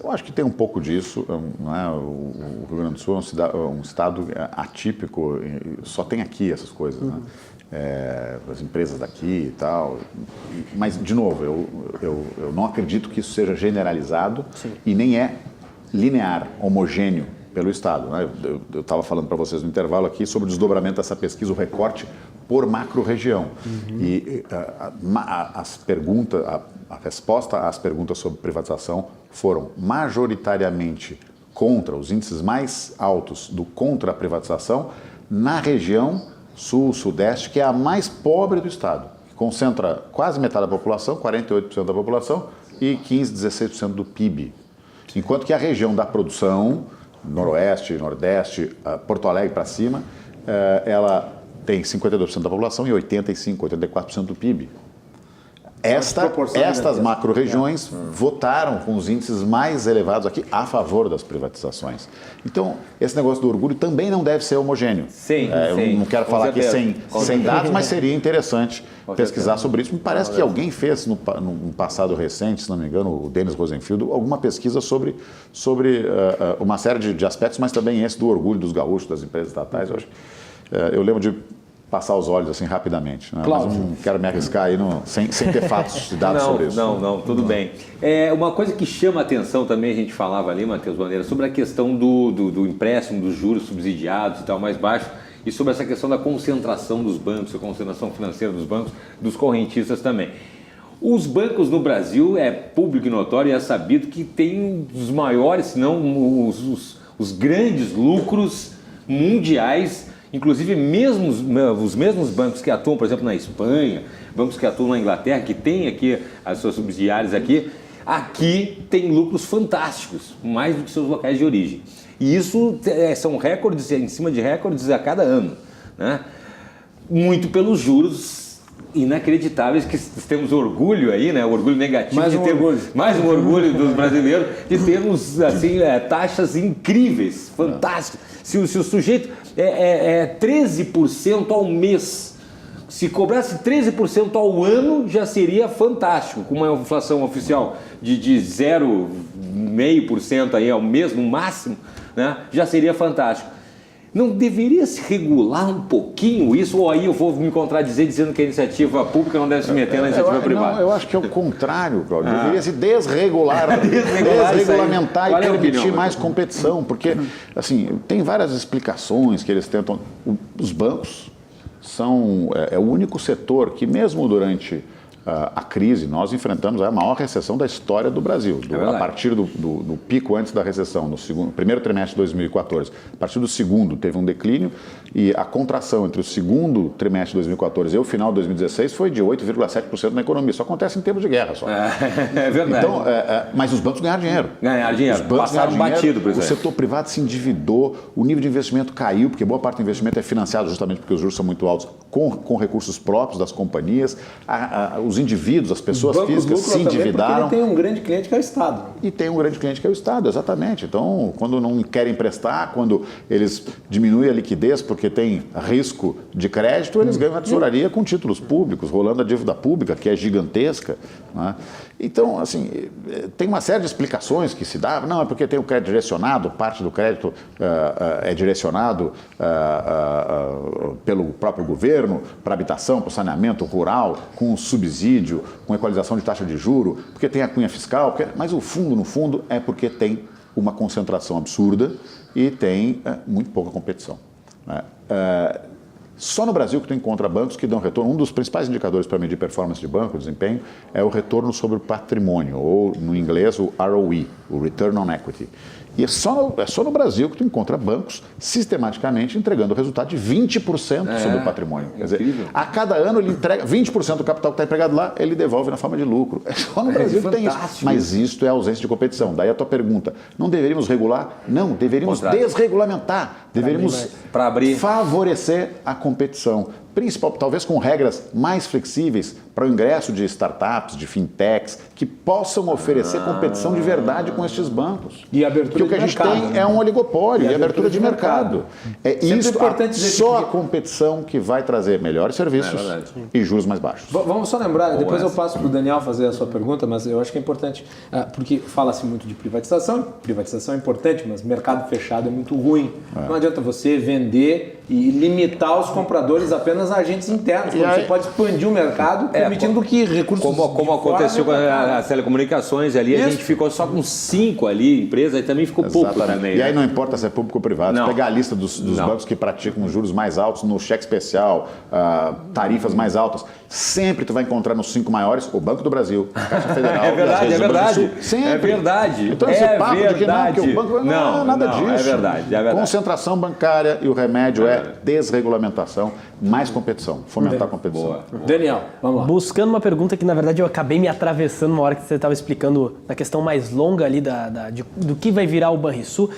Eu acho que tem um pouco disso. Não é? O Rio Grande do Sul é um estado atípico, só tem aqui essas coisas. Né? As empresas daqui e tal. Mas, de novo, eu não acredito que isso seja generalizado. Sim. E nem é linear, homogêneo pelo estado. Né? Eu estava falando para vocês no intervalo aqui sobre o desdobramento dessa pesquisa, o recorte por macro-região. E a resposta às perguntas sobre privatização foram majoritariamente contra, os índices mais altos do contra a privatização na região sul-sudeste, que é a mais pobre do estado, que concentra quase metade da população, 48% da população, e 15, 16% do PIB. Enquanto que a região da produção, noroeste, nordeste, Porto Alegre para cima, ela tem 52% da população e 85, 84% do PIB. Estas macro-regiões votaram com os índices mais elevados aqui a favor das privatizações. Então, esse negócio do orgulho também não deve ser homogêneo. Sim, eu não quero falar aqui sem dados, mas seria interessante pesquisar sobre isso. Me parece que alguém fez no passado recente, se não me engano, o Denis Rosenfield, alguma pesquisa sobre uma série de aspectos, mas também esse do orgulho dos gaúchos, das empresas estatais. Eu lembro de passar os olhos assim rapidamente, né? Mas não quero me arriscar aí sem ter fatos e dados sobre isso. Não, tudo bem. Uma coisa que chama a atenção também, a gente falava ali, Matheus Bandeira, sobre a questão do empréstimo, dos juros subsidiados e tal, mais baixo, e sobre essa questão da concentração dos bancos, a concentração financeira dos bancos, dos correntistas também. Os bancos no Brasil, é público e notório, e é sabido que tem os maiores, se não os grandes lucros mundiais. Inclusive, os mesmos bancos que atuam, por exemplo, na Espanha, bancos que atuam na Inglaterra, que têm aqui as suas subsidiárias aqui tem lucros fantásticos, mais do que seus locais de origem. E isso são recordes em cima de recordes a cada ano, né? Muito pelos juros inacreditáveis que temos orgulho aí, né? O orgulho negativo mais um orgulho dos brasileiros de termos assim, taxas incríveis, fantásticas. Se o sujeito 13% ao mês, se cobrasse 13% ao ano, já seria fantástico, com uma inflação oficial de 0,5% aí ao mês, no máximo, né? Já seria fantástico. Não deveria se regular um pouquinho isso? Ou aí eu vou me contradizer dizendo que a iniciativa pública não deve se meter na iniciativa privada? Não, eu acho que é o contrário, Cláudio. Deveria se desregulamentar e permitir mais competição. Porque, assim, tem várias explicações que eles tentam. Os bancos são o único setor que, mesmo durante a crise, nós enfrentamos a maior recessão da história do Brasil. A partir do pico antes da recessão, no primeiro trimestre de 2014. A partir do segundo, teve um declínio e a contração entre o segundo trimestre de 2014 e o final de 2016 foi de 8,7% na economia. Isso acontece em tempos de guerra só. É verdade. Então, mas os bancos ganharam dinheiro. Os bancos passaram batido, por exemplo. O setor privado se endividou, o nível de investimento caiu, porque boa parte do investimento é financiado justamente porque os juros são muito altos, com recursos próprios das companhias. Os indivíduos, as pessoas físicas se endividaram. Ele tem um grande cliente que é o Estado. E tem um grande cliente que é o Estado, exatamente. Então, quando não querem emprestar, quando eles diminuem a liquidez porque tem risco de crédito, eles ganham a tesouraria com títulos públicos, rolando a dívida pública, que é gigantesca, né? Então, assim, tem uma série de explicações que se dá. Não, é porque tem o crédito direcionado, parte do crédito é direcionado pelo próprio governo para habitação, para o saneamento rural, com subsídio, com equalização de taxa de juro, porque tem a cunha fiscal, mas o fundo, no fundo, é porque tem uma concentração absurda e tem muito pouca competição, né? Só no Brasil que tu encontra bancos que dão retorno. Um dos principais indicadores para medir performance de banco, desempenho, é o retorno sobre o patrimônio, ou no inglês o ROE, o Return on Equity. E é só no Brasil que tu encontra bancos sistematicamente entregando o resultado de 20% sobre o patrimônio. Quer dizer, a cada ano ele entrega 20% do capital que está empregado lá, ele devolve na forma de lucro. É só no Brasil que tem isso. Mas isto é ausência de competição. Daí a tua pergunta, não deveríamos regular? Não, deveríamos desregulamentar. Deveríamos favorecer a competição. Principal, talvez com regras mais flexíveis para o ingresso de startups, de fintechs, que possam oferecer competição de verdade com estes bancos. E abertura Porque o que a gente tem é um oligopólio e abertura de mercado. Só a competição que vai trazer melhores serviços e juros mais baixos. Vamos só lembrar, depois eu passo para o Daniel fazer a sua pergunta, mas eu acho que é importante, porque fala-se muito de privatização é importante, mas mercado fechado é muito ruim. Não adianta você vender e limitar os compradores apenas apenas agentes internos. E Você aí- pode expandir o mercado, permitindo que recursos Como de fora aconteceu com venham pra cá. as telecomunicações ali, a Isso. gente ficou só com 5 ali, empresa, e também ficou pouco Exatamente. também. E aí né? não importa se é público ou privado. Não. Se pegar a lista dos Não. bancos que praticam juros mais altos no cheque especial, tarifas mais altas, sempre tu vai encontrar nos 5 maiores o Banco do Brasil, a Caixa Federal. É verdade, e às vezes é o Banco do verdade. Sul. Sempre. É verdade. Então esse É papo de que não, verdade. que o banco não, nada não, disso. é verdade, é verdade. Concentração bancária e o remédio é desregulamentação, mais competição, fomentar a competição. Boa. Daniel, vamos lá. Buscando uma pergunta que, na verdade, eu acabei me atravessando uma hora que você estava explicando na questão mais longa ali do que vai virar o Banrisul,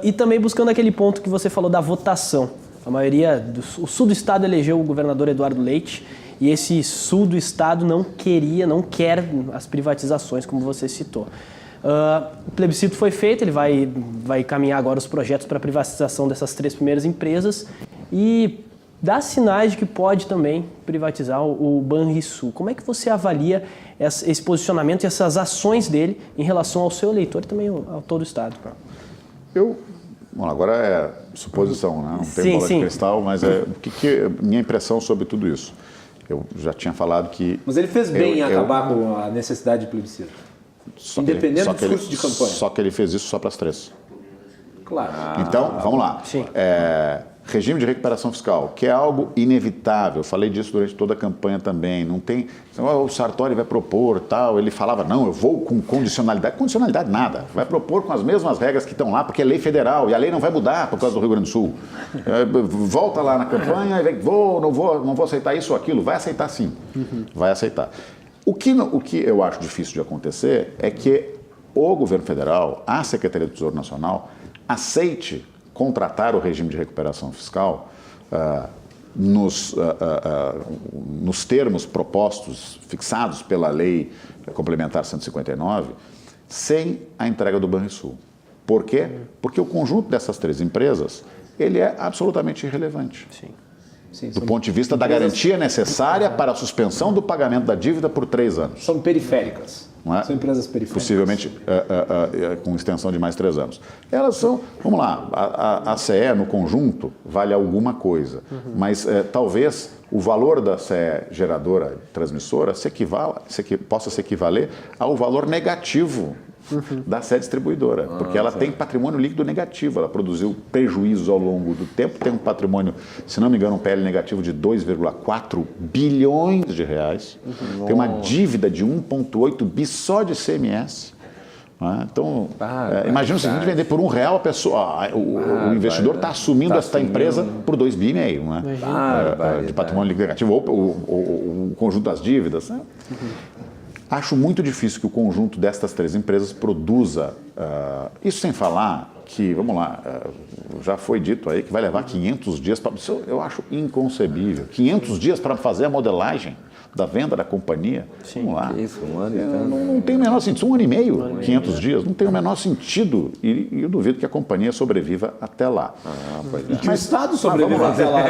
e também buscando aquele ponto que você falou da votação. A maioria, o sul do estado elegeu o governador Eduardo Leite, e esse sul do estado não quer as privatizações, como você citou. O plebiscito foi feito, ele vai caminhar agora os projetos para a privatização dessas 3 primeiras empresas, e dá sinais de que pode também privatizar o Banrisul. Como é que você avalia esse posicionamento e essas ações dele em relação ao seu eleitor e também ao todo o Estado? Bom, agora é suposição, né? Não tem Sim, bola sim. de cristal, mas minha impressão sobre tudo isso. Eu já tinha falado que... Mas ele fez bem em eu- acabar com a necessidade de plebiscito. Só que Independente só do que ele- discurso de campanha. Só que ele fez isso só para as 3. Claro. Então, vamos lá. Sim. Regime de recuperação fiscal, que é algo inevitável. Falei disso durante toda a campanha também. Não tem... O Sartori vai propor, tal. Ele falava, não, eu vou com condicionalidade. Condicionalidade nada. Vai propor com as mesmas regras que estão lá, porque é lei federal. E a lei não vai mudar por causa do Rio Grande do Sul. Volta lá na campanha e vem, não vou aceitar isso ou aquilo. Vai aceitar sim. Vai aceitar. O que eu acho difícil de acontecer é que o governo federal, a Secretaria do Tesouro Nacional, aceite contratar o regime de recuperação fiscal nos termos propostos, fixados pela Lei Complementar 159, sem a entrega do Banrisul. Por quê? Porque o conjunto dessas 3 empresas, ele é absolutamente irrelevante. Sim, Do ponto de vista da garantia necessária para a suspensão do pagamento da dívida por 3 anos. São periféricas. Não é? São empresas periféricas. Possivelmente com extensão de mais 3 anos. Elas são, vamos lá, a CE no conjunto vale alguma coisa, mas talvez o valor da CE geradora transmissora possa se equivaler ao valor negativo da CE distribuidora, porque ela tem patrimônio líquido negativo, ela produziu prejuízos ao longo do tempo, tem um patrimônio, se não me engano, um PL negativo de 2,4 bilhões de reais, tem uma dívida de 1,8 bi só de CMS. Né? Então, imagina o seguinte, vender por R$1, a pessoa, o investidor está assumindo esta empresa por 2,5 bi, não é? De patrimônio líquido negativo, ou o conjunto das dívidas. Né? Acho muito difícil que o conjunto destas 3 empresas produza, isso sem falar que, vamos lá, já foi dito aí que vai levar 500 dias para... Isso eu acho inconcebível. 500 dias para fazer a modelagem da venda da companhia. Sim. Vamos lá. Isso, 1 ano e tanto. Não tem o menor sentido. 1 ano e meio, 500 dias. Não tem o menor sentido. E eu duvido que a companhia sobreviva até lá. E que o Estado sobreviva até lá.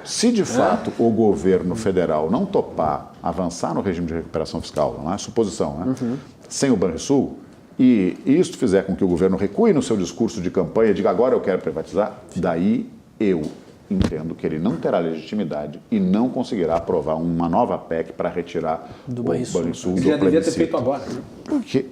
Se de fato o governo federal não topar avançar no regime de recuperação fiscal, não é suposição, né? Sem o Banrisul, e isso fizer com que o governo recue no seu discurso de campanha e diga agora eu quero privatizar, daí eu entendo que ele não terá legitimidade e não conseguirá aprovar uma nova PEC para retirar o Banrisul do Ele já devia ter plebiscito. feito agora.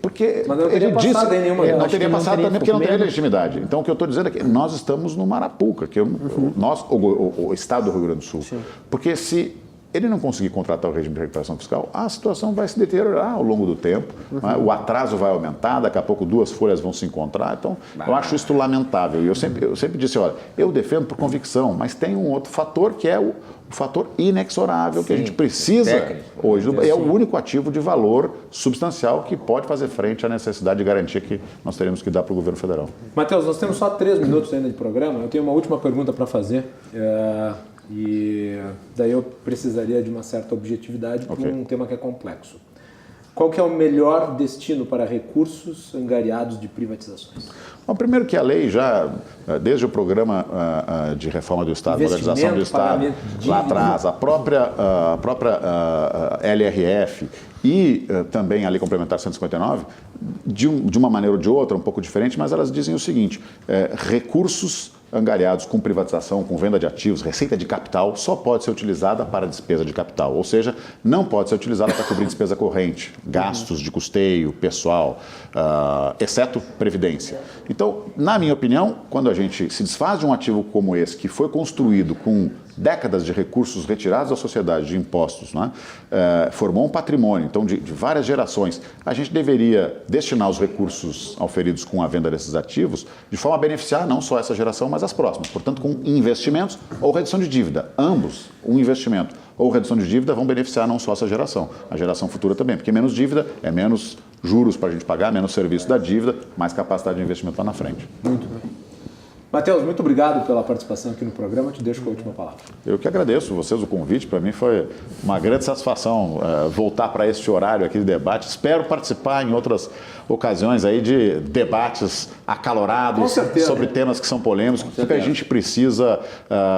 Porque Mas não teria ele disse, passado em nenhuma não vez. teria Acho que não passado teria também porque não teria medo. legitimidade. Então o que eu estou dizendo é que nós estamos no Marapuca, que o Estado do Rio Grande do Sul. Porque se ele não conseguir contratar o regime de recuperação fiscal, a situação vai se deteriorar ao longo do tempo, né? O atraso vai aumentar, daqui a pouco 2 folhas vão se encontrar, então eu acho isso lamentável. E eu sempre disse, olha, eu defendo por convicção, mas tem um outro fator que é o fator inexorável que a gente precisa hoje. É o único ativo de valor substancial que pode fazer frente à necessidade de garantia que nós teremos que dar para o governo federal. Matheus, nós temos só 3 minutos ainda de programa. Eu tenho uma última pergunta para fazer. E daí eu precisaria de uma certa objetividade para um tema que é complexo. Qual que é o melhor destino para recursos angariados de privatizações? Bom, primeiro que a lei já, desde o programa de reforma do Estado, modernização do Estado, lá atrás, a própria LRF e também a Lei Complementar 159, de uma maneira ou de outra, um pouco diferente, mas elas dizem o seguinte, recursos angariados com privatização, com venda de ativos, receita de capital, só pode ser utilizada para despesa de capital, ou seja, não pode ser utilizada para cobrir despesa corrente, gastos de custeio, pessoal, exceto previdência. Então, na minha opinião, quando a gente se desfaz de um ativo como esse, que foi construído com décadas de recursos retirados da sociedade, de impostos, né? Formou um patrimônio, então, de várias gerações. A gente deveria destinar os recursos auferidos com a venda desses ativos de forma a beneficiar não só essa geração, mas as próximas. Portanto, com investimentos ou redução de dívida. Ambos, um investimento ou redução de dívida, vão beneficiar não só essa geração, a geração futura também, porque menos dívida é menos juros para a gente pagar, menos serviço da dívida, mais capacidade de investimento lá na frente. Muito bem. Matheus, muito obrigado pela participação aqui no programa. Te deixo com a última palavra. Eu que agradeço vocês o convite. Para mim foi uma grande satisfação voltar para este horário aqui de debate. Espero participar em outras ocasiões aí de debates acalorados sobre temas que são polêmicos, porque a gente precisa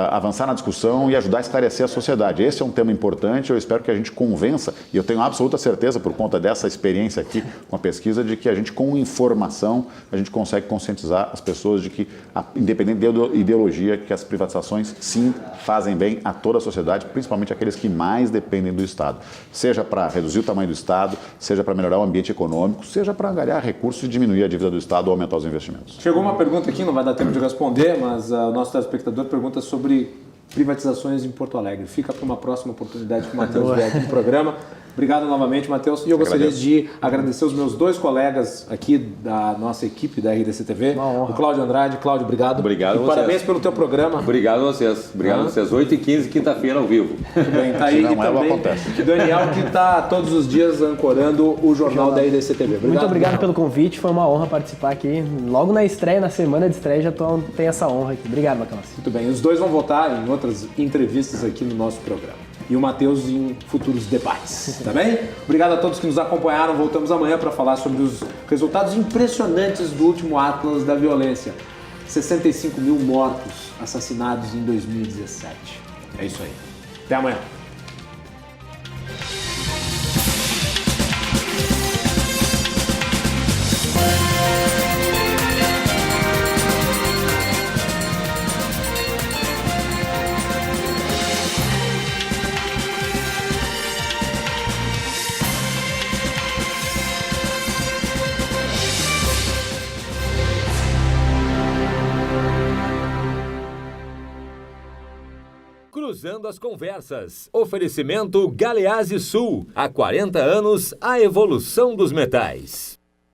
avançar na discussão e ajudar a esclarecer a sociedade. Esse é um tema importante. Eu espero que a gente convença, e eu tenho absoluta certeza por conta dessa experiência aqui com a pesquisa, de que a gente, com informação, a gente consegue conscientizar as pessoas de que, independente da ideologia, que as privatizações, sim, fazem bem a toda a sociedade, principalmente aqueles que mais dependem do Estado. Seja para reduzir o tamanho do Estado, seja para melhorar o ambiente econômico, seja para angariar recursos e diminuir a dívida do Estado ou aumentar os investimentos. Chegou uma pergunta aqui, não vai dar tempo de responder, mas o nosso telespectador pergunta sobre privatizações em Porto Alegre. Fica para uma próxima oportunidade que o Matheus vier aqui no programa. Obrigado novamente, Matheus. E eu gostaria de agradecer os meus dois colegas aqui da nossa equipe da RDC TV, o Cláudio Andrade. Cláudio, obrigado. Obrigado a vocês. Parabéns pelo teu programa. Obrigado a vocês. Obrigado a vocês. 8h15, quinta-feira, ao vivo. Muito bem, tá aí também o Daniel, que está todos os dias ancorando o jornal da RDC TV. Muito obrigado pelo convite, foi uma honra participar aqui. Logo na estreia, na semana de estreia, já tenho essa honra aqui. Obrigado, Macalossi. Muito bem, os dois vão voltar em outras entrevistas aqui no nosso programa. E o Matheus em futuros debates, tá bem? Obrigado a todos que nos acompanharam. Voltamos amanhã para falar sobre os resultados impressionantes do último Atlas da Violência. 65 mil mortos assassinados em 2017. É isso aí. Até amanhã. Cruzando as conversas. Oferecimento Galeazzi Sul. Há 40 anos, a evolução dos metais.